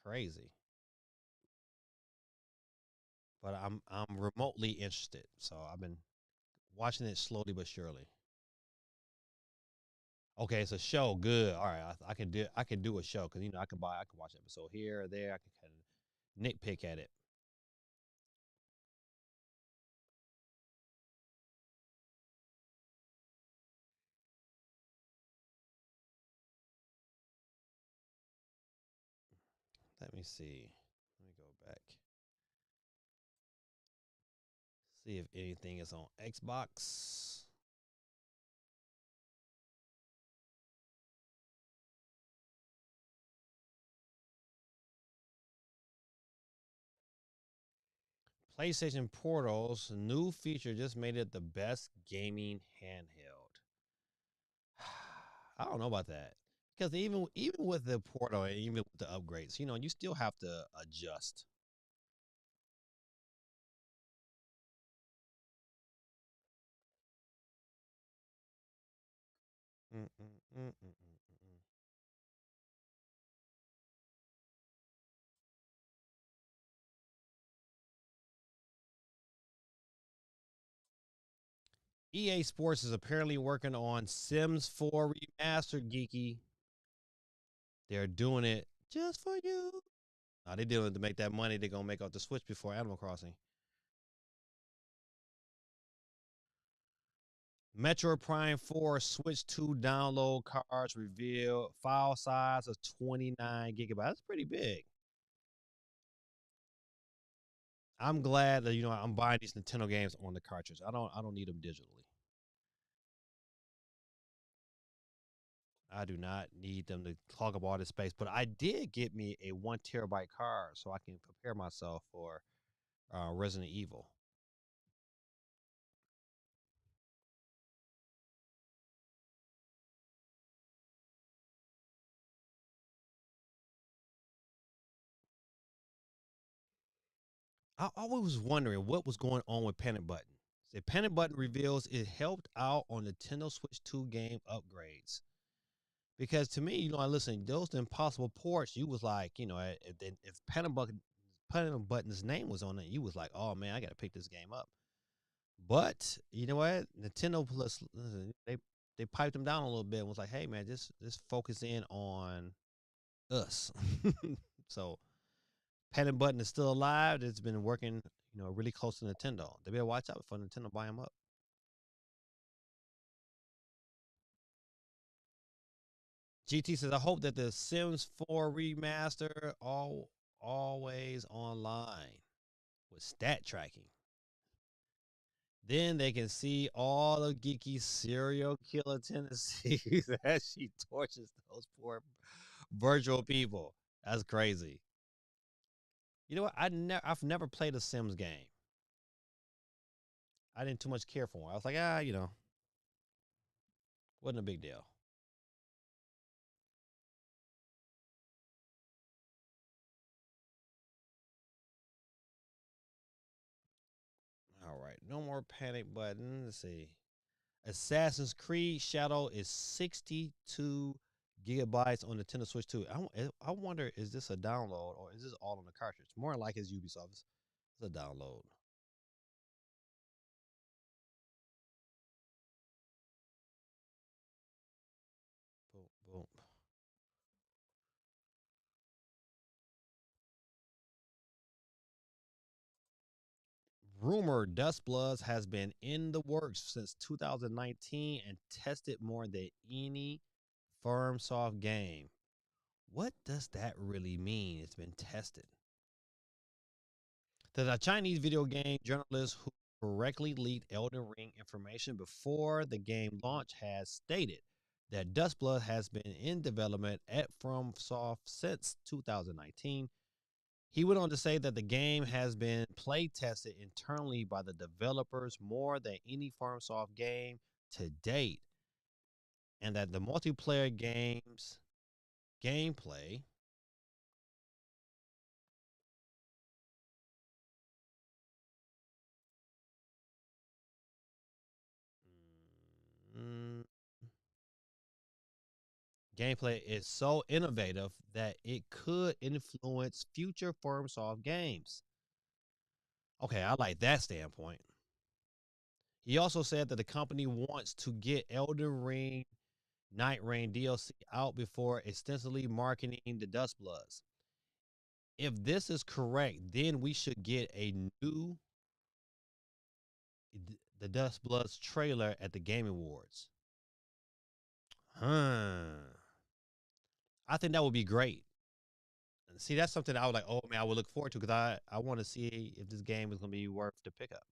crazy. But I'm remotely interested, so I've been watching it slowly but surely. Okay, it's a show. Good. All right, I can do a show because I can watch an episode here or there. I can kind of nitpick at it. Let me see. Let me go back. See if anything is on Xbox. PlayStation Portal's new feature just made it the best gaming handheld. I don't know about that because even with the Portal and even with the upgrades, you still have to adjust. Mm, mm, mm, mm, mm, mm. EA Sports is apparently working on Sims 4 Remastered, Geeky. They're doing it just for you. They doing it to make that money they're gonna make off the Switch before Animal Crossing. Metroid Prime 4 Switch 2 download cards revealed. File size of 29 gigabytes. That's pretty big. I'm glad that I'm buying these Nintendo games on the cartridge. I don't need them digitally. I do not need them to clog up all this space. But I did get me a 1 terabyte card so I can prepare myself for Resident Evil. I always was wondering what was going on with Panic Button. The Panic Button reveals it helped out on Nintendo Switch 2 game upgrades. Because to me, I listen, those impossible ports, you was like, if Panic Button's name was on it, you was like, oh man, I got to pick this game up. But you know what? Nintendo Plus, listen, they piped them down a little bit and was like, hey man, just focus in on us. So Panic Button is still alive. It's been working, really close to Nintendo. They better watch out for Nintendo buy them up. GT says, I hope that the Sims 4 remaster always online with stat tracking. Then they can see all the geeky serial killer tendencies as she tortures those poor virtual people. That's crazy. You know what? I've never played a Sims game. I didn't too much care for it. I was like, wasn't a big deal. All right, no more panic button. Let's see. Assassin's Creed Shadow is 62 gigabytes on the Nintendo Switch 2. I wonder, is this a download or is this all on the cartridge? More like it's Ubisoft. It's a download. Boom, boom. Rumor Dust Bloods has been in the works since 2019 and tested more than any firm soft game. What does that really mean? It's been tested. The Chinese video game journalist who correctly leaked Elden Ring information before the game launch has stated that Dustblood has been in development at FromSoft since 2019. He went on to say that the game has been play tested internally by the developers more than any FromSoft game to date, and that the multiplayer game's gameplay mm, gameplay is so innovative that it could influence future FromSoft games. Okay, I like that standpoint. He also said that the company wants to get Elden Ring Night Rain DLC out before extensively marketing the Dustbloods. If this is correct, then we should get a new the Dustbloods trailer at the Game Awards. Huh. I think that would be great. See, that's something I was like, oh man, I would look forward to because I want to see if this game is going to be worth the pickup.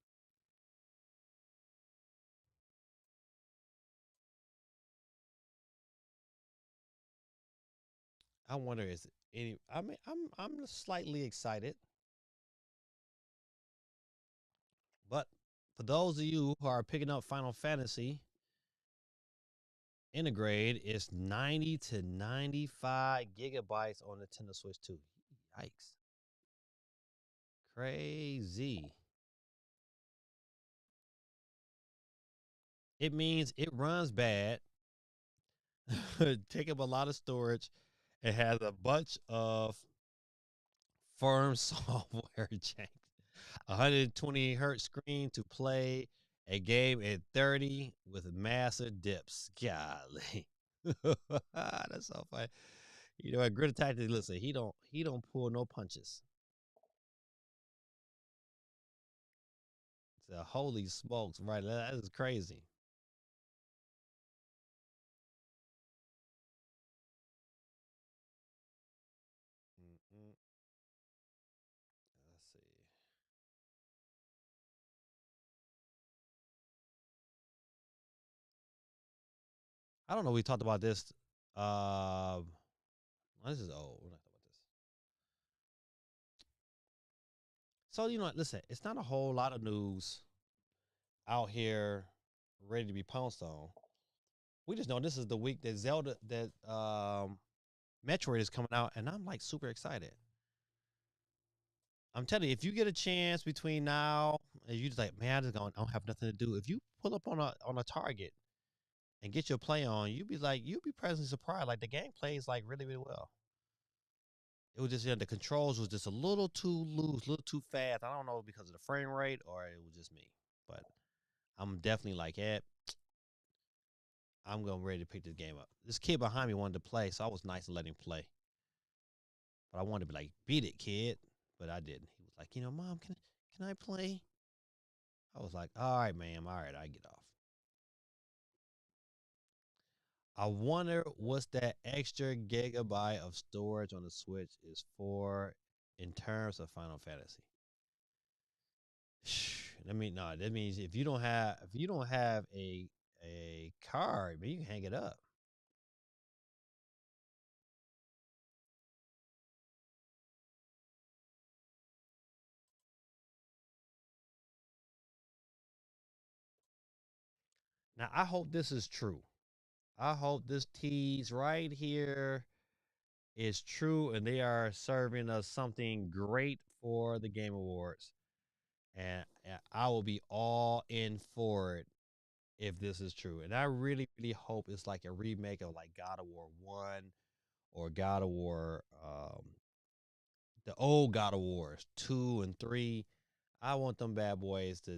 I wonder is any. I mean, I'm slightly excited, but for those of you who are picking up Final Fantasy, Integrate is 90 to 95 gigabytes on the Nintendo Switch 2. Yikes! Crazy. It means it runs bad, take up a lot of storage, and has a bunch of firm software changes. 120 hertz screen to play a game at 30 with massive dips. Golly. That's so funny. You know what, Grit Tactics, listen, he don't pull no punches. So holy smokes, right? That is crazy. Mm-mm. Let's see. I don't know. We talked about this. Uh, this is old. We're not talking about this. So you know, what, listen, it's not a whole lot of news out here ready to be pounced on. We just know this is the week that Metroid is coming out, and I'm like super excited. I'm telling you, if you get a chance between now and you just like, man, I don't have nothing to do. If you pull up on a Target and get your play on, you'd be pleasantly surprised. Like the game plays like really, really well. It was just the controls was just a little too loose, a little too fast. I don't know because of the frame rate or it was just me, but I'm definitely like, I'm going ready to pick this game up. This kid behind me wanted to play, so I was nice and let him play. But I wanted to be like, beat it, kid. But I didn't. He was like, Mom, can I play? I was like, all right, ma'am. All right, I get off. I wonder what's that extra gigabyte of storage on the Switch is for in terms of Final Fantasy. I mean, no, that means if you don't have a card, man, you can hang it up. Now, I hope this is true. I hope this tease right here is true and they are serving us something great for the Game Awards. And I will be all in for it if this is true. And I really, really hope it's like a remake of like God of War 1 or God of War, the old God of Wars 2 and 3. I want them bad boys to,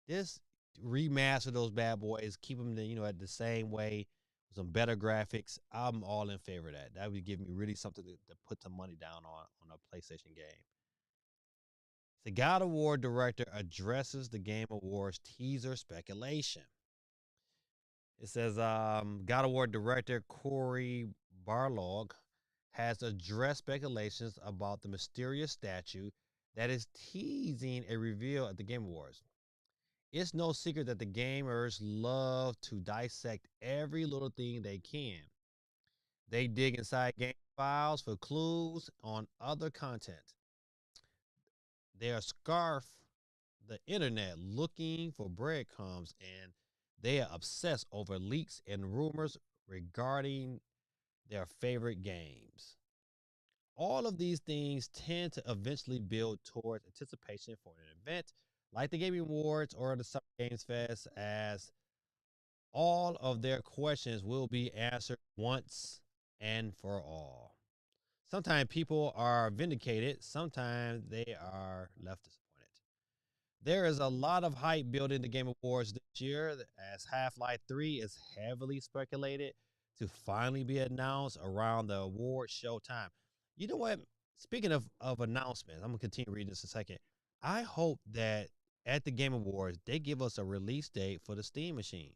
this remaster those bad boys, keep them, at the same way, some better graphics. I'm all in favor of that. That would give me really something to put some money down on a PlayStation game. The God of War director addresses the Game Awards teaser speculation. It says God of War director Corey Barlog has addressed speculations about the mysterious statue that is teasing a reveal at the Game Awards. It's no secret that the gamers love to dissect every little thing they can. They dig inside game files for clues on other content. They are scarf the internet looking for breadcrumbs, and they are obsessed over leaks and rumors regarding their favorite games. All of these things tend to eventually build towards anticipation for an event like the Gaming Awards or the Summer Games Fest, as all of their questions will be answered once and for all. Sometimes people are vindicated, sometimes they are left disappointed. There is a lot of hype building the Game Awards this year, as Half-Life 3 is heavily speculated to finally be announced around the award show time. You know what? Speaking of announcements, I'm going to continue reading this in a second. I hope that at the Game Awards, they give us a release date for the Steam machine.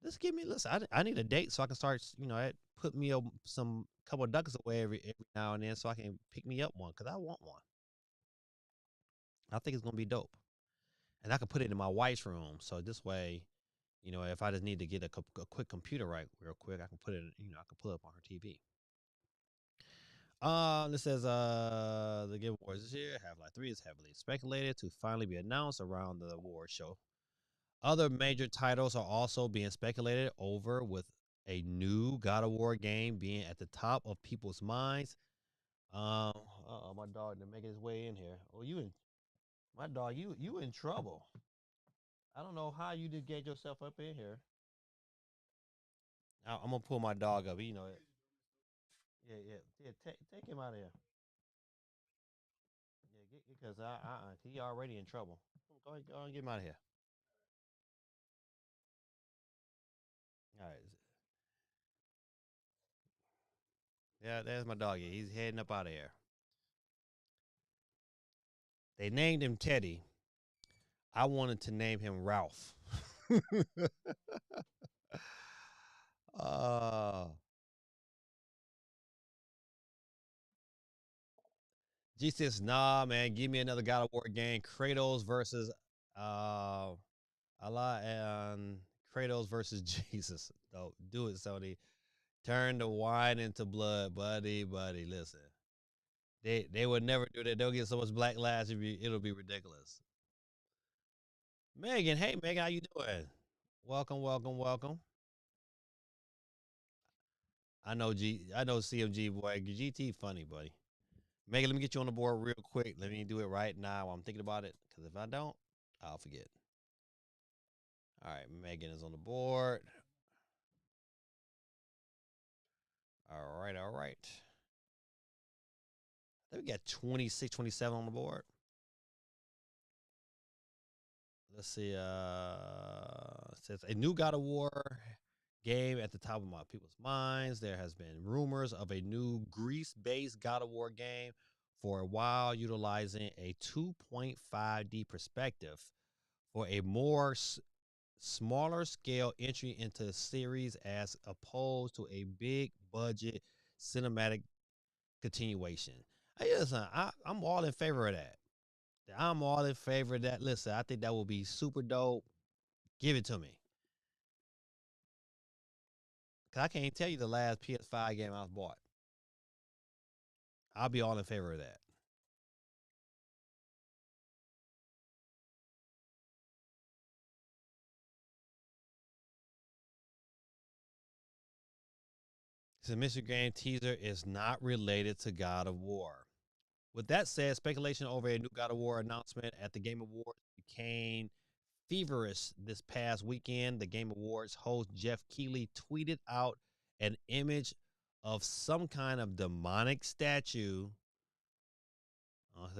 Listen, I need a date so I can start, put me some couple of ducats away every now and then so I can pick me up one, because I want one. I think it's going to be dope. And I can put it in my wife's room. So this way, if I just need to get a quick computer right real quick, I can put it, I can pull it up on her TV. This says the Game Awards this year, Half-Life 3 is heavily speculated to finally be announced around the award show. Other major titles are also being speculated over, with a new God of War game being at the top of people's minds. My dog to making his way in here. Oh, my dog, you in trouble. I don't know how you did get yourself up in here. I'm gonna pull my dog up. You know it. Yeah. Take him out of here. Yeah, because he already in trouble. Go ahead, get him out of here. All right. Yeah, there's my dog. He's heading up out of here. They named him Teddy. I wanted to name him Ralph. uh G says, nah, man, give me another God of War game. Kratos versus uh Allah and Kratos versus Jesus. Don't do it, Sony. Turn the wine into blood, buddy. Listen, they would never do that. They'll get so much backlash. It'll be ridiculous. Megan, hey Megan, how you doing? Welcome. I know CMG boy. GT funny, buddy. Megan, let me get you on the board real quick. Let me do it right now while I'm thinking about it, because if I don't, I'll forget. All right, Megan is on the board. All right. I think we got 26, 27 on the board. Let's see. It says a new God of War game at the top of my people's minds. There has been rumors of a new Greece-based God of War game for a while, utilizing a 2.5D perspective for a more smaller scale entry into the series, as opposed to a big budget cinematic continuation. I'm all in favor of that. I'm all in favor of that. Listen, I think that will be super dope. Give it to me. Because I can't tell you the last PS5 game I've bought. I'll be all in favor of that. The mystery game teaser is not related to God of War. With that said, speculation over a new God of War announcement at the Game Awards became feverish this past weekend. The Game Awards host Jeff Keighley tweeted out an image of some kind of demonic statue.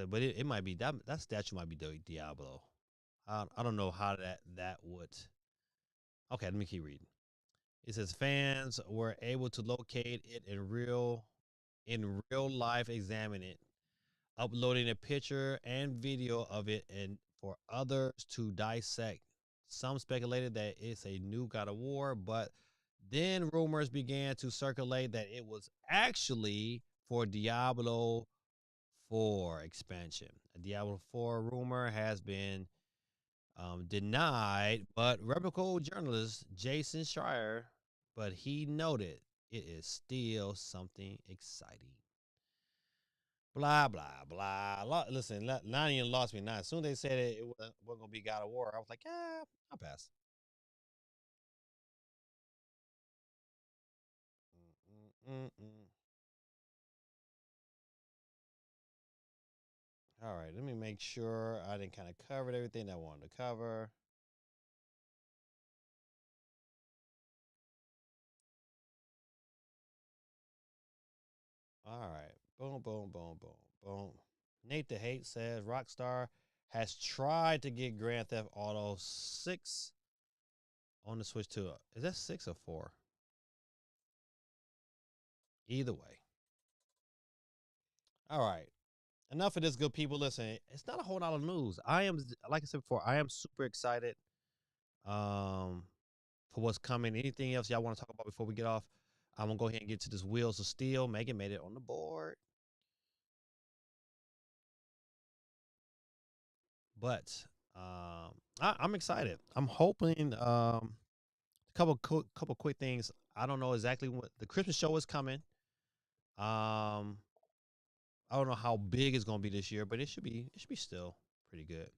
But it might be that statue might be Diablo. I don't know how that would. Okay, let me keep reading. It says fans were able to locate it in real life, examine it, uploading a picture and video of it, and for others to dissect. Some speculated that it's a new God of War, but then rumors began to circulate that it was actually for Diablo 4 expansion. A Diablo 4 rumor has been denied, but Rebel journalist Jason Schreier, but he noted it is still something exciting. Blah blah blah. Listen, Lion lost me now. As soon as they said it wasn't gonna be God of War, I was like, yeah, I'll pass. Mm-mm-mm. All right, let me make sure I didn't kind of covered everything I wanted to cover. All right, boom, boom, boom, boom, boom. Nate the Hate says Rockstar has tried to get Grand Theft Auto 6 on the Switch too. Is that 6 or 4? Either way. All right. Enough of this, good people. Listen, it's not a whole lot of news. I am, like I said before, I am super excited for what's coming. Anything else y'all want to talk about before we get off? I'm gonna go ahead and get to this Wheels of Steel. Megan made it on the board, but I'm excited. I'm hoping couple quick things. I don't know exactly what the Christmas show is coming. I don't know how big it's gonna be this year, but it should be still pretty good.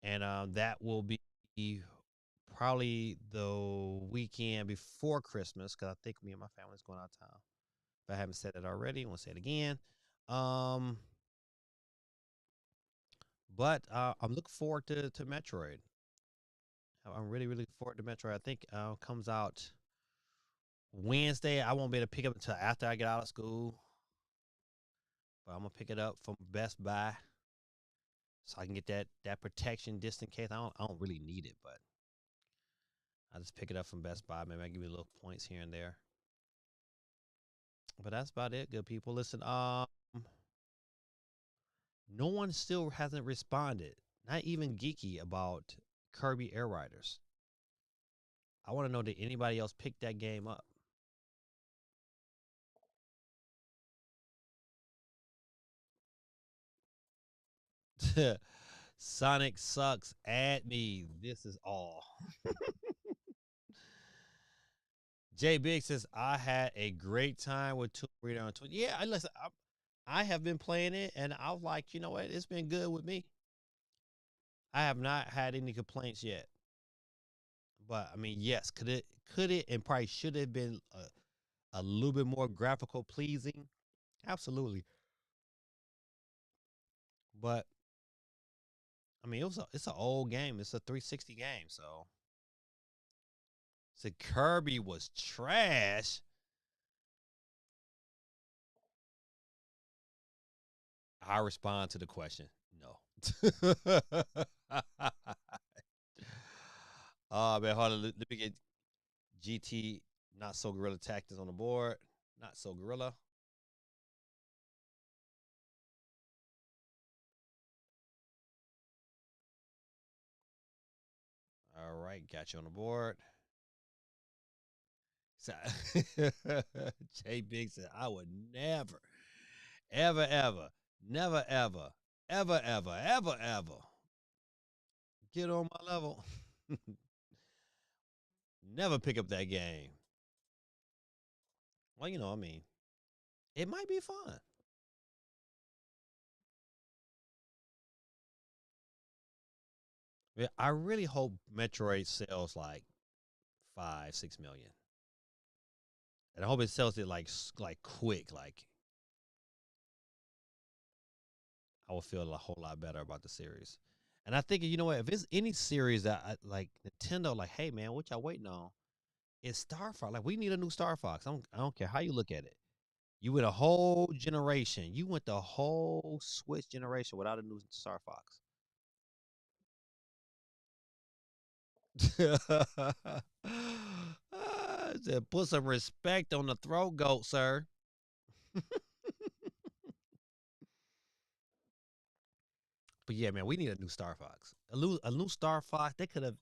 And that will be probably the weekend before Christmas because I think me and my family's going out of town. If I haven't said it already, I want to say it again. Um, but I'm looking forward to Metroid. I'm really looking forward to Metroid. I think comes out Wednesday. I won't be able to pick up until after I get out of school, but I'm gonna pick it up from Best Buy so I can get that protection just in case. I don't really need it, but I just pick it up from Best Buy. Maybe I give you little points here and there. But that's about it, good people. Listen, no one still hasn't responded, not even Geeky, about Kirby Air Riders. I want to know, did anybody else pick that game up? Sonic sucks. Add me. This is all. Jay Big says, I had a great time with Tomb Raider on Twitch. Yeah, listen, I have been playing it, and I was like, you know what? It's been good with me. I have not had any complaints yet. But I mean, yes, could it and probably should have been a little bit more graphical pleasing? Absolutely. But I mean, it's an old game. It's a 360 game, so Kirby was trash. I respond to the question, no. Oh man, hold on. Let me get GT Not So Gorilla Tactics on the board. Not So Gorilla. All right, got you on the board. So, Jay Big said, I would never, ever, ever, never, ever, ever, ever, ever, ever get on my level. Never pick up that game. Well, I mean, it might be fun. Yeah, I really hope Metroid sells like 5, 6 million. And I hope it sells it like quick. Like I will feel a whole lot better about the series. And I think you know what, if it's any series that like Nintendo, like, hey man, what y'all waiting on? It's Star Fox. Like we need a new Star Fox. I don't care how you look at it. You went a whole generation. You went the whole Switch generation without a new Star Fox. Said, put some respect on the throat goat, sir. But yeah, man, we need a new Star Fox. A new Star Fox. They could have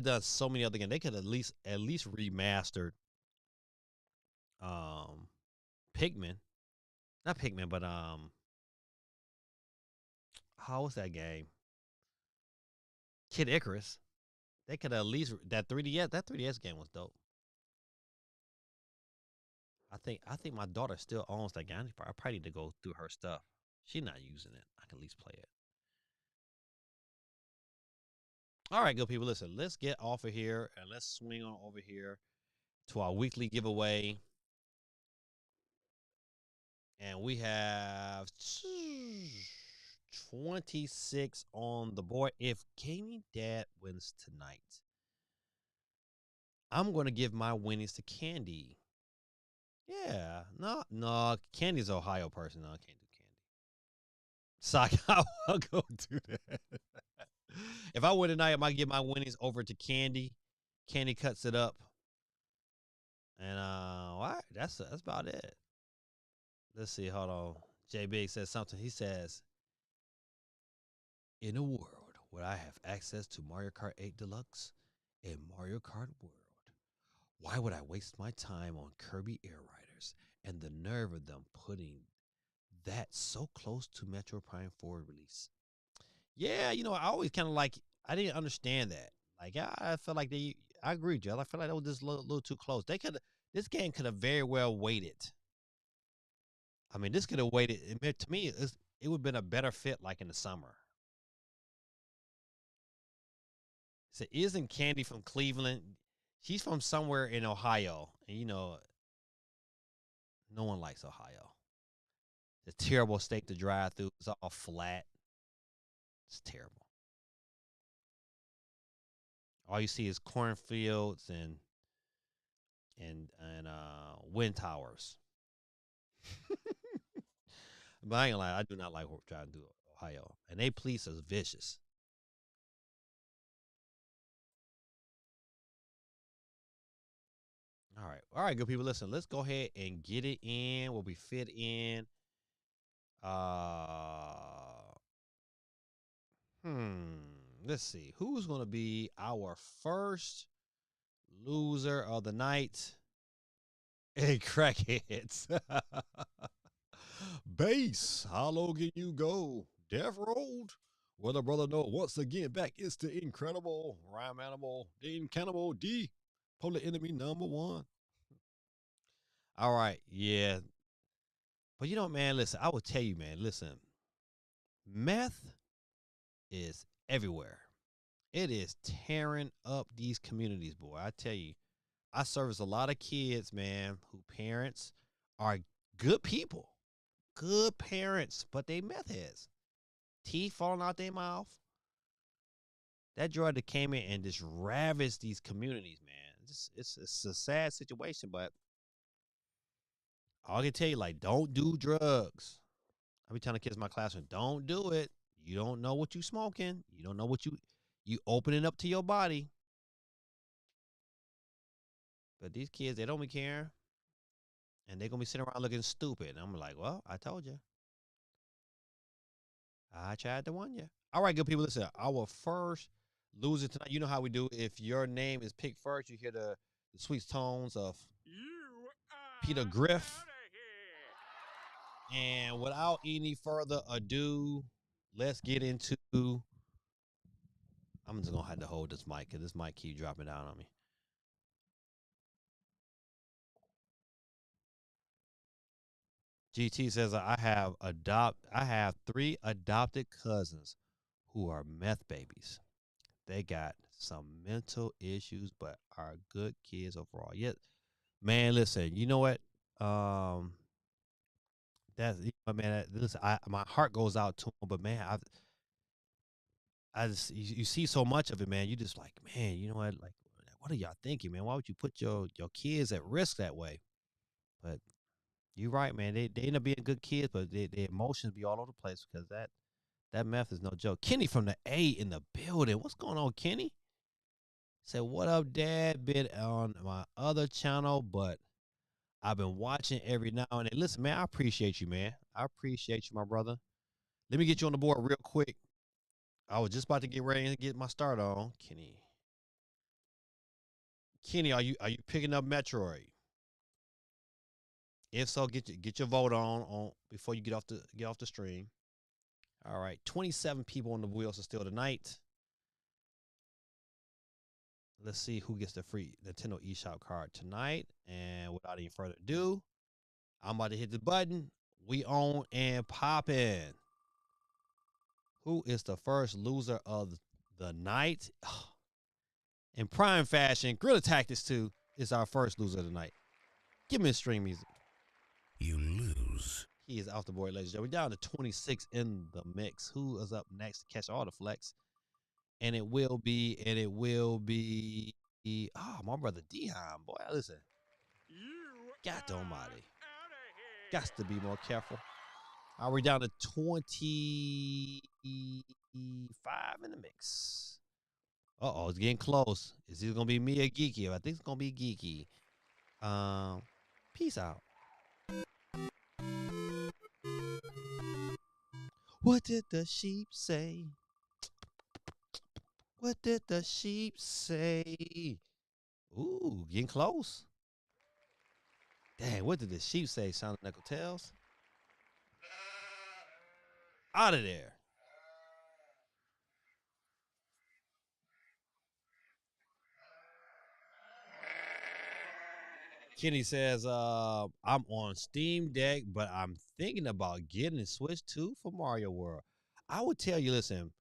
done so many other games. They could at least remastered um Pikmin. Not Pikmin, but how was that game? Kid Icarus. They could at least that 3DS. That 3DS game was dope. I think my daughter still owns that game. I probably need to go through her stuff. She's not using it. I can at least play it. All right, good people. Listen, let's get off of here and let's swing on over here to our weekly giveaway. And we have 26 on the board. If Gaming Dad wins tonight, I'm going to give my winnings to Candy. Yeah, no, Candy's an Ohio person. No, I can't do Candy. Sock, I'll go do that. If I win tonight, I might give my winnings over to Candy. Candy cuts it up. And what? That's about it. Let's see. Hold on. J Big says something. He says, "In a world where I have access to Mario Kart 8 Deluxe and Mario Kart World, why would I waste my time on Kirby Air Riders and the nerve of them putting that so close to Metro Prime 4 release?" Yeah, I always kind of I didn't understand that. Like I felt like I agree, Joe. I feel like that was just a little too close. This game could have very well waited. I mean, this could have waited. To me, it would have been a better fit like in the summer. So isn't Candy from Cleveland? She's from somewhere in Ohio. And no one likes Ohio. It's a terrible state to drive through. It's all flat. It's terrible. All you see is cornfields and wind towers. But I ain't gonna lie, I do not like driving through Ohio. And they police is vicious. All right, good people. Listen, let's go ahead and get it in. Will we fit in? Uh, Let's see who's gonna be our first loser of the night. Hey, crackheads. Base, how low can you go? Death Road? Well, the brother know once again back it's the incredible rhyme animal, the incannibal D, polar enemy number one. All right, yeah. But man, listen, I will tell you, man, listen, meth is everywhere. It is tearing up these communities, boy. I tell you, I service a lot of kids, man, who parents are good people, good parents, but they meth heads. Teeth falling out their mouth. That drug that came in and just ravaged these communities, man. It's a sad situation, but all I can tell you, like, don't do drugs. I be telling the kids in my classroom, don't do it. You don't know what you smoking. You don't know what you opening up to your body. But these kids, they don't be caring. And they're gonna be sitting around looking stupid. And I'm like, well, I told you. I tried to warn you. All right, good people. Listen, our first loser tonight. You know how we do. If your name is picked first, you hear the sweet tones of Peter Griff. And without any further ado, let's get into. I'm just gonna have to hold this mic because this mic keep dropping down on me. GT says I have 3 adopted cousins who are meth babies. They got some mental issues, but are good kids overall. Yet Man, listen, you know what? Um, that's man. Listen, my heart goes out to him, but man, I just you see so much of it, man. You just like, man, you know what? Like, what are y'all thinking, man? Why would you put your kids at risk that way? But you're right, man. They end up being good kids, but their emotions be all over the place because that meth is no joke. Kenny from the A in the building. What's going on, Kenny? Said, what up, Dad? Been on my other channel, but I've been watching every now and then. Listen, man, I appreciate you, man. I appreciate you, my brother. Let me get you on the board real quick. I was just about to get ready and get my start on. Kenny, are you picking up Metroid? If so, get your vote on before you get off the stream. All right, 27 people on the wheels are still tonight. Let's see who gets the free Nintendo eShop card tonight. And without any further ado, I'm about to hit the button. We on and popping. Who is the first loser of the night? In prime fashion, Gorilla Tactics 2 is our first loser of the night. Give me a stream music. You lose. He is off the board, ladies and gentlemen. We're down to 26 in the mix. Who is up next to catch all the flex? And it will be, my brother Dion. Boy, listen. God almighty. Got to be more careful. Are we down to 25 in the mix? Uh-oh, it's getting close. Is it going to be me or Geeky? I think it's going to be Geeky. Peace out. What did the sheep say? What did the sheep say? Ooh, getting close. Dang, what did the sheep say? Sounded like tails. Out of there. Kenny says, I'm on Steam Deck, but I'm thinking about getting a Switch 2 for Mario World. I would tell you, listen,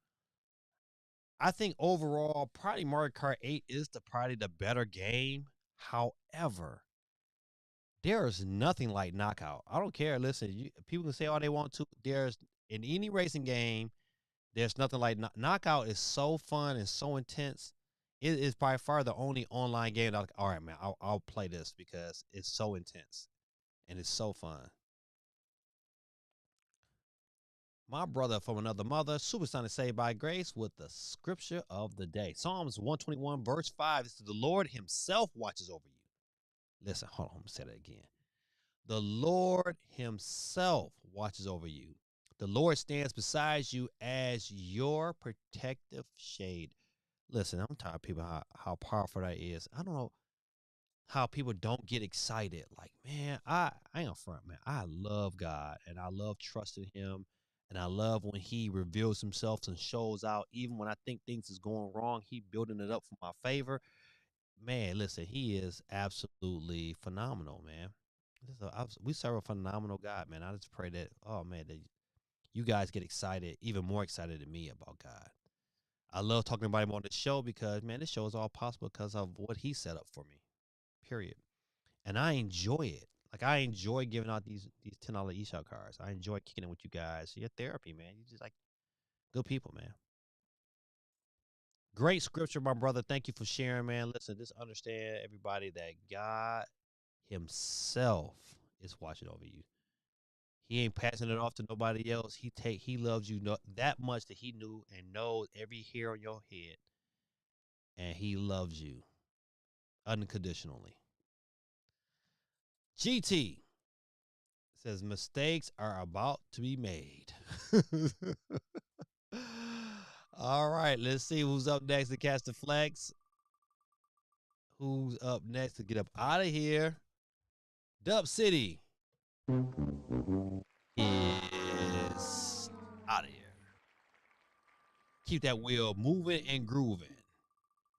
I think overall, probably Mario Kart 8 is probably the better game. However, there is nothing like Knockout. I don't care. Listen, people can say all they want to. There's in any racing game, there's nothing like Knockout is so fun and so intense. It is by far the only online game that all right, man, I'll play this because it's so intense and it's so fun. My brother from another mother, Super Son is saved by grace with the scripture of the day. Psalms 121, verse 5. This is the Lord himself watches over you. Listen, hold on, I'm going to say that again. The Lord himself watches over you. The Lord stands beside you as your protective shade. Listen, I'm tired of people how powerful that is. I don't know how people don't get excited. Like, man, I ain't gonna front, man. I love God and I love trusting him. And I love when he reveals himself and shows out. Even when I think things is going wrong, he building it up for my favor. Man, listen, he is absolutely phenomenal, man. We serve a phenomenal God, man. I just pray that, oh man, that you guys get excited, even more excited than me about God. I love talking about him on the show because, man, this show is all possible because of what he set up for me, period. And I enjoy it. Like, I enjoy giving out these $10 eShop cards. I enjoy kicking it with you guys. Your therapy, man. You just like good people, man. Great scripture, my brother. Thank you for sharing, man. Listen, just understand, everybody, that God himself is watching over you. He ain't passing it off to nobody else. He loves you that much that he knew and knows every hair on your head, and he loves you unconditionally. GT says mistakes are about to be made. All right, let's see who's up next to catch the flex. Who's up next to get up out of here? Dub City is out of here. Keep that wheel moving and grooving.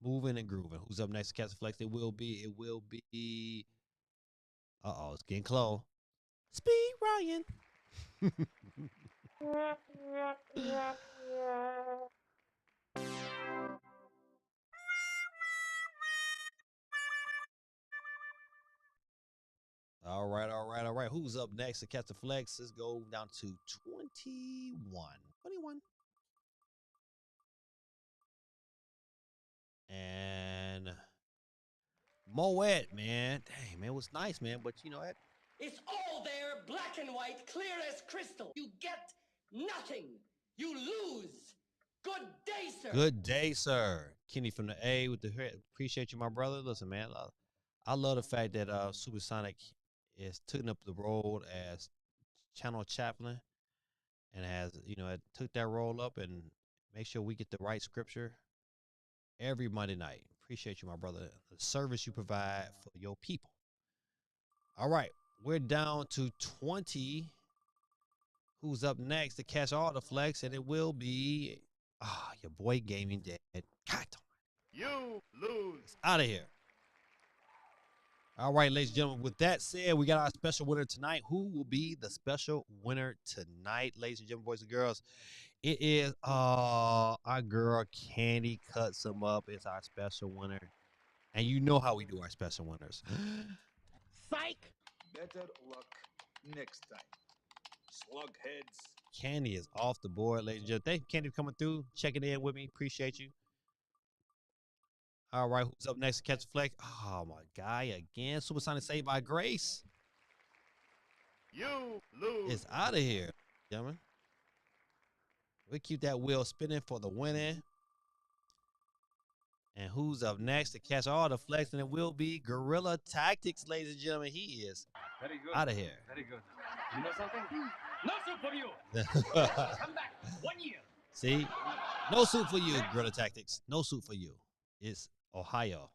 Moving and grooving. Who's up next to catch the flex? It will be. Uh-oh, it's getting close. Speed Ryan. All right, all right, all right. Who's up next to catch the flex? Let's go down to 21. 21. And Moet, man. Dang, man, it was nice, man. But you know what? It's all there, black and white, clear as crystal. You get nothing. You lose. Good day, sir. Good day, sir. Kenny from the A with the appreciate you, my brother. Listen, man, I love the fact that Supersonic is taking up the role as channel chaplain and has, you know, it took that role up and make sure we get the right scripture every Monday night. Appreciate you, my brother. The service you provide for your people. All right, we're down to 20. Who's up next to catch all the flex? And it will be your boy Gaming Dad. God, You lose. out of here. All right, ladies and gentlemen, with that said, we got our special winner tonight. Who will be the special winner tonight, ladies and gentlemen, boys and girls? It is our girl Candy Cuts Them Up. It's our special winner. And you know how we do our special winners. Psych. Better luck next time. Slug heads. Candy is off the board, ladies and gentlemen. Thank you, Candy, for coming through, checking in with me. Appreciate you. All right, who's up next to catch the flex? Oh, my guy again. Supersonic Saved by Grace. You lose. It's out of here, gentlemen. We keep that wheel spinning for the winning. And who's up next to catch all the flex? And it will be Guerrilla Tactics, ladies and gentlemen. He is Very good. out of here. Very good. You know something? No soup for you. Come back 1 year. See? No suit for you, Guerrilla Tactics. No suit for you. It's Ohio.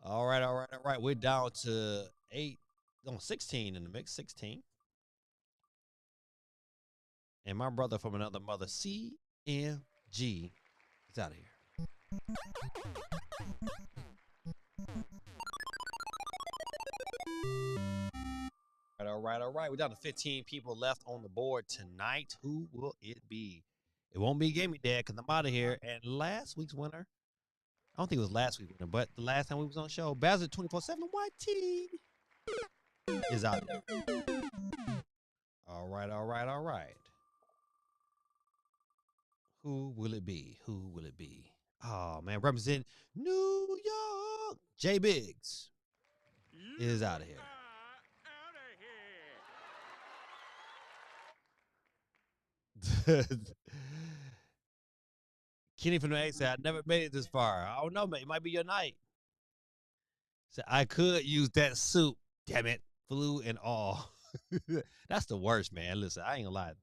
All right, all right, all right. We're down to 16 in the mix. 16. And my brother from another mother, CMG, is out of here. All right, all right. We're down to 15 people left on the board tonight. Who will it be? It won't be Gaming Dad because I'm out of here. And last week's winner, I don't think it was last week's winner, but the last time we was on the show, Bowser 24/7 YT is out there. All right, all right, all right. Who will it be? Who will it be? Oh, man, represent New York. J Biggs is out of here. Kenny from the A said, I never made it this far. I don't know, man. It might be your night. Said, I could use that soup. Damn it. Flu and all. That's the worst, man. Listen, I ain't gonna lie.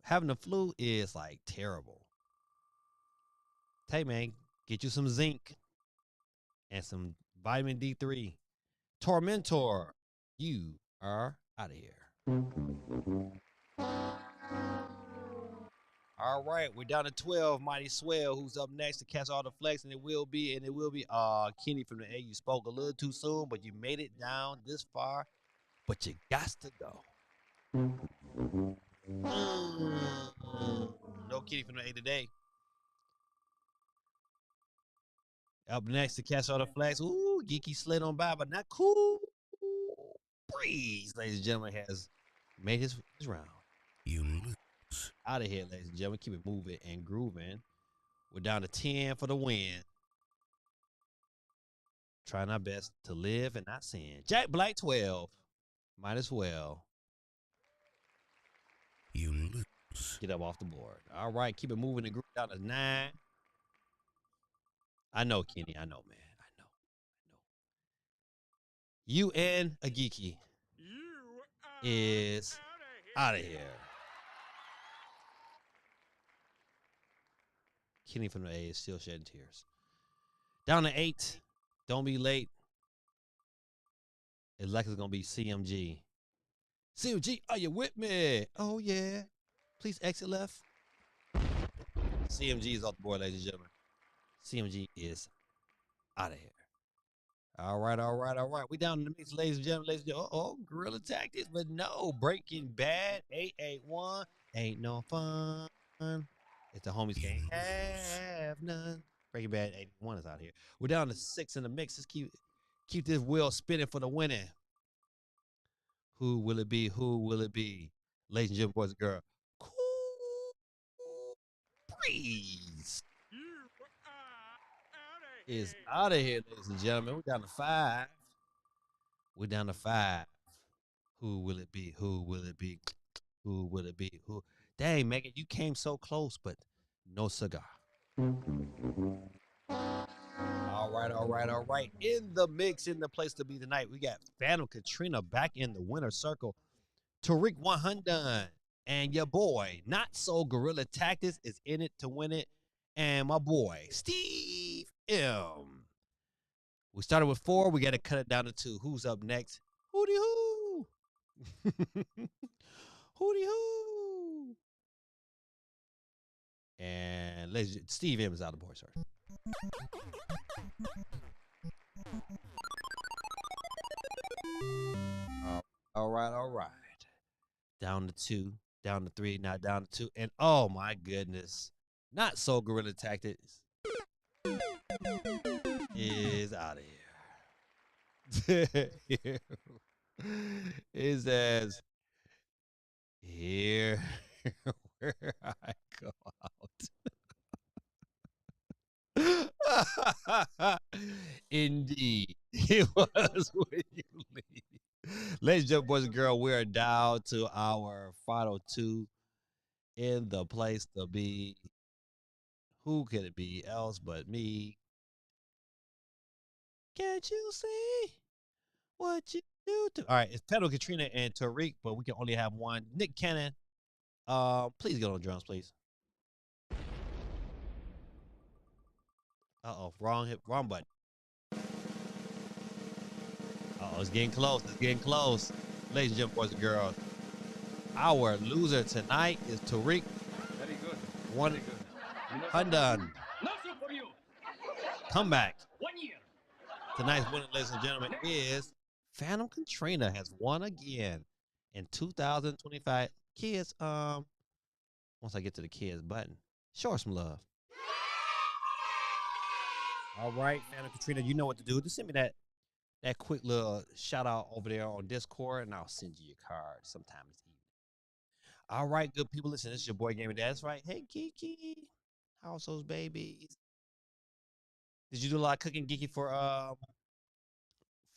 Having the flu is like terrible. Hey, man, get you some zinc and some vitamin D3. Tormentor, you are out of here. All right, we're down to 12. Mighty Swell, who's up next to catch all the flex, and it will be Kenny from the A. You spoke a little too soon, but you made it down this far, but you got to go. No Kenny from the A today. Up next to catch all the flags. Ooh, Geeky slid on by, but not cool. Breeze, ladies and gentlemen, has made his round. You lose. Out of here, ladies and gentlemen. Keep it moving and grooving. We're down to 10 for the win. Trying our best to live and not sin. Jack Black 12. Might as well. You lose. Get up off the board. All right, keep it moving and grooving down to 9. I know, Kenny. I know, man. I know. You and a Geeky is out of here. Kenny from the A is still shedding tears. Down to 8. Don't be late. It's like it's going to be CMG. CMG, are you with me? Oh, yeah. Please exit left. CMG is off the board, ladies and gentlemen. CMG is out of here. All right, all right, all right. We down in the mix, ladies and gentlemen. Ladies and gentlemen. Oh, Guerrilla Tactics, but no. Breaking Bad, 881. Ain't no fun. If the homies can't have none. Breaking Bad 81 is out here. We're down to 6 in the mix. Let's Keep this wheel spinning for the winning. Who will it be? Who will it be? Ladies and gentlemen, boys and girls. Cool Breeze is out of here, ladies and gentlemen. We're down to 5. We're down to 5. Who will it be? Who will it be? Who will it be? Who? Dang, Megan, you came so close, but no cigar. All right, all right, all right. In the mix, in the place to be tonight, we got Phantom Katrina back in the winner's circle. Tariq 100 and your boy, Not So Guerrilla Tactics, is in it to win it. And my boy, Steve M. We started with 4. We got to cut it down to 2. Who's up next? Hootie hoo. Hootie hoo. And Steve M is out of the board, sir. All right, all right. Down to 2, down to 3, now down to 2. And oh my goodness, Not So Guerrilla Tactics is out of here. It says, here where I go out. Indeed, it was when you leave. Ladies and gentlemen, boys and girls, we are down to our final 2 in the place to be. Who could it be else but me? Can't you see what you do to? All right, it's Pedro, Katrina, and Tariq, but we can only have one. Nick Cannon, please get on the drums, please. Uh-oh, wrong button. Uh-oh, it's getting close. It's getting close. Ladies and gentlemen, boys and girls, our loser tonight is Tariq. Very good. One Very good. You know undone. Nothing for you. Come back. 1 year. Tonight's winner, ladies and gentlemen, is Phantom Katrina has won again in 2025. Kids, once I get to the kids button, show her some love. All right, Phantom Katrina, you know what to do. Just send me that quick little shout out over there on Discord, and I'll send you your card sometime this evening. All right, good people, listen, this is your boy Gaming Dad. That's right. Hey, Kiki, how's those babies? Did you do a lot of cooking, Geeky,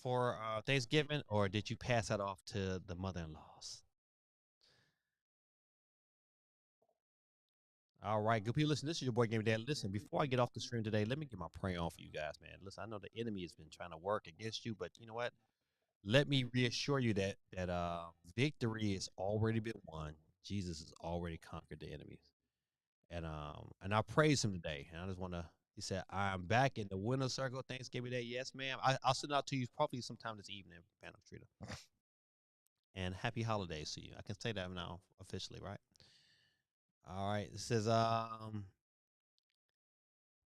for Thanksgiving, or did you pass that off to the mother-in-laws? All right, good people, listen, this is your boy Gaming Dad. Listen, before I get off the stream today, let me get my prayer on for you guys, man. Listen, I know the enemy has been trying to work against you, but you know what? Let me reassure you that victory has already been won. Jesus has already conquered the enemies. And I praise him today. And I just want to, he said, I'm back in the winner's circle Thanksgiving Day. Yes, ma'am. I'll send it out to you probably sometime this evening, Phantom Trader. And happy holidays to you. I can say that now officially, right? All right. It says,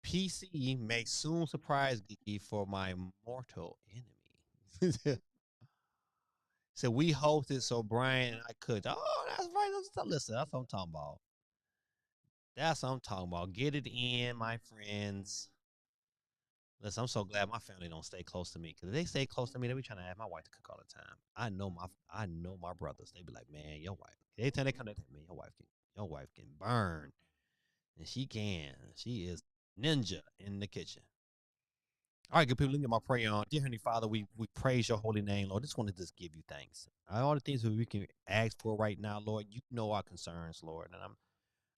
PC may soon surprise Geeky for my mortal enemy. So we hosted, so Brian and I could. Oh, that's right. Listen, that's what I'm talking about. That's what I'm talking about. Get it in, my friends. Listen, I'm so glad my family don't stay close to me, because if they stay close to me, they be trying to have my wife to cook all the time. I know my brothers. They be like, man, your wife. Every time they come to me, your wife can burn, and she can. She is ninja in the kitchen. All right, good people, let me get my prayer on. Dear Heavenly Father, we praise your holy name, Lord. Just want to just give you thanks. All the things that we can ask for right now, Lord, you know our concerns, Lord. And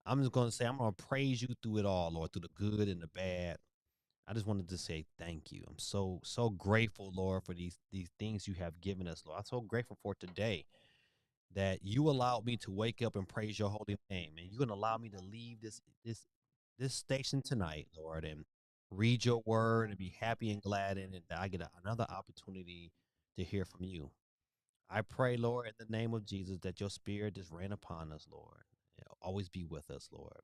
I'm just going to say, I'm going to praise you through it all, Lord, through the good and the bad. I just wanted to say thank you. I'm so grateful, Lord, for these things you have given us, Lord. I'm so grateful for today that you allowed me to wake up and praise your holy name. And you're going to allow me to leave this station tonight, Lord, and read your word and be happy and glad in it, that I get another opportunity to hear from you. I pray, Lord, in the name of Jesus, that your spirit just rain upon us, Lord. Always be with us, Lord.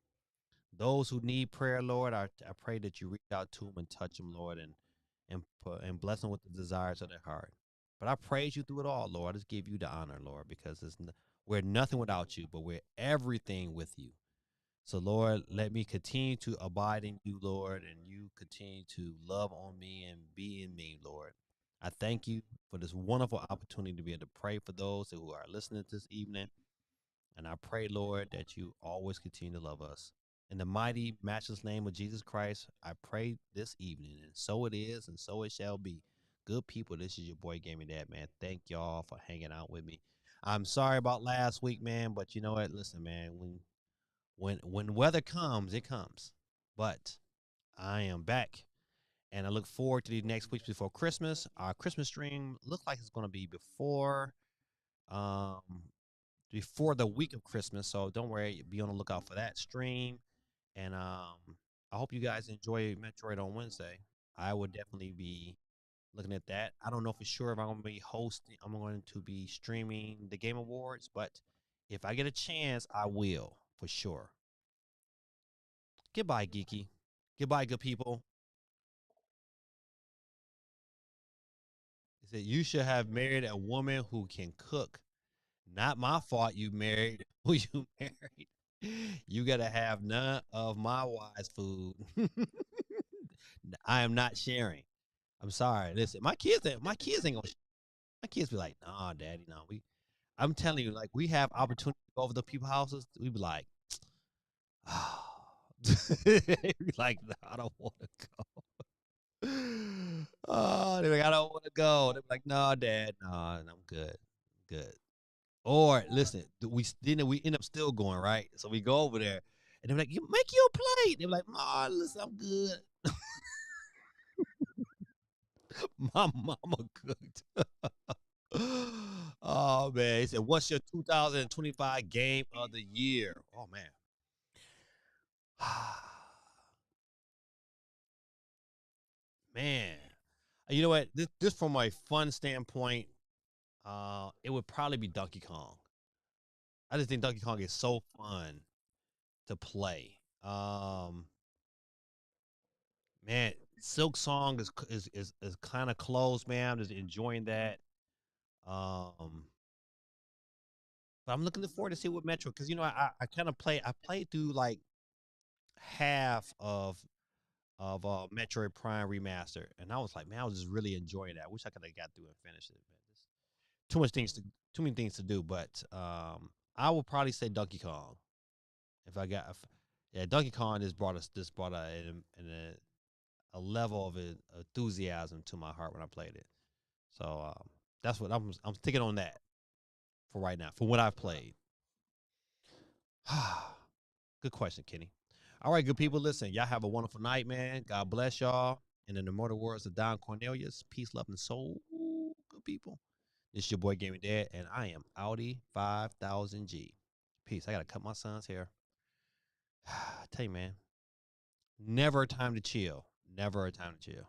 Those who need prayer, Lord, I pray that you reach out to them and touch them, Lord, and bless them with the desires of their heart. But I praise you through it all, Lord. I just give you the honor, Lord, because we're nothing without you, but we're everything with you. So, Lord, let me continue to abide in you, Lord, and you continue to love on me and be in me, Lord. I thank you for this wonderful opportunity to be able to pray for those who are listening this evening. And I pray, Lord, that you always continue to love us. In the mighty, matchless name of Jesus Christ, I pray this evening. And so it is, and so it shall be. Good people, this is your boy Gaming Dad, man. Thank y'all for hanging out with me. I'm sorry about last week, man, but you know what? Listen, man, when weather comes, it comes. But I am back. And I look forward to the next weeks before Christmas. Our Christmas stream looks like it's going to be um, before the week of Christmas. So don't worry, be on the lookout for that stream. And I hope you guys enjoy Metroid on Wednesday. I would definitely be looking at that. I don't know for sure if I'm going to be hosting. I'm going to be streaming the Game Awards, but if I get a chance, I will for sure. Goodbye, Geeky. Goodbye, good people. He said, you should have married a woman who can cook. Not my fault you married who you married. You got to have none of my wife's food. I am not sharing. I'm sorry. Listen, my kids ain't gonna my kids be like, nah, daddy, no. I'm telling you, like, we have opportunity to go over to people's houses. We be like, oh. They be like, no, I don't want to go. Oh, they're like, I don't want to go. They're like, no, dad, no, I'm good. Good. Or listen, we end up still going, right? So we go over there and they're like, you make your plate. They're like, oh, listen, I'm good. My mama cooked. Oh man, he said, "What's your 2025 game of the year?" Oh man, man. You know what? This from a fun standpoint, it would probably be Donkey Kong. I just think Donkey Kong is so fun to play. Man, Silk Song is kind of close, man. I'm just enjoying that. Um, but I'm looking forward to see what Metro, because you know I kind of I played through like half of Metroid Prime Remaster, and I was like, man, I was just really enjoying that. I wish I could have got through and finished it, man. Too many things to do. But I would probably say Donkey Kong. Yeah, Donkey Kong just brought a level of enthusiasm to my heart when I played it. So that's what I'm sticking on that for right now, for what I've played. Good question, Kenny. All right, good people. Listen, y'all have a wonderful night, man. God bless y'all. And in the immortal words of Don Cornelius, peace, love, and soul. Good people. This is your boy Gaming Dad, and I am Audi 5000G. Peace. I gotta cut my son's hair. I tell you, man, never a time to chill. Never a time to chill.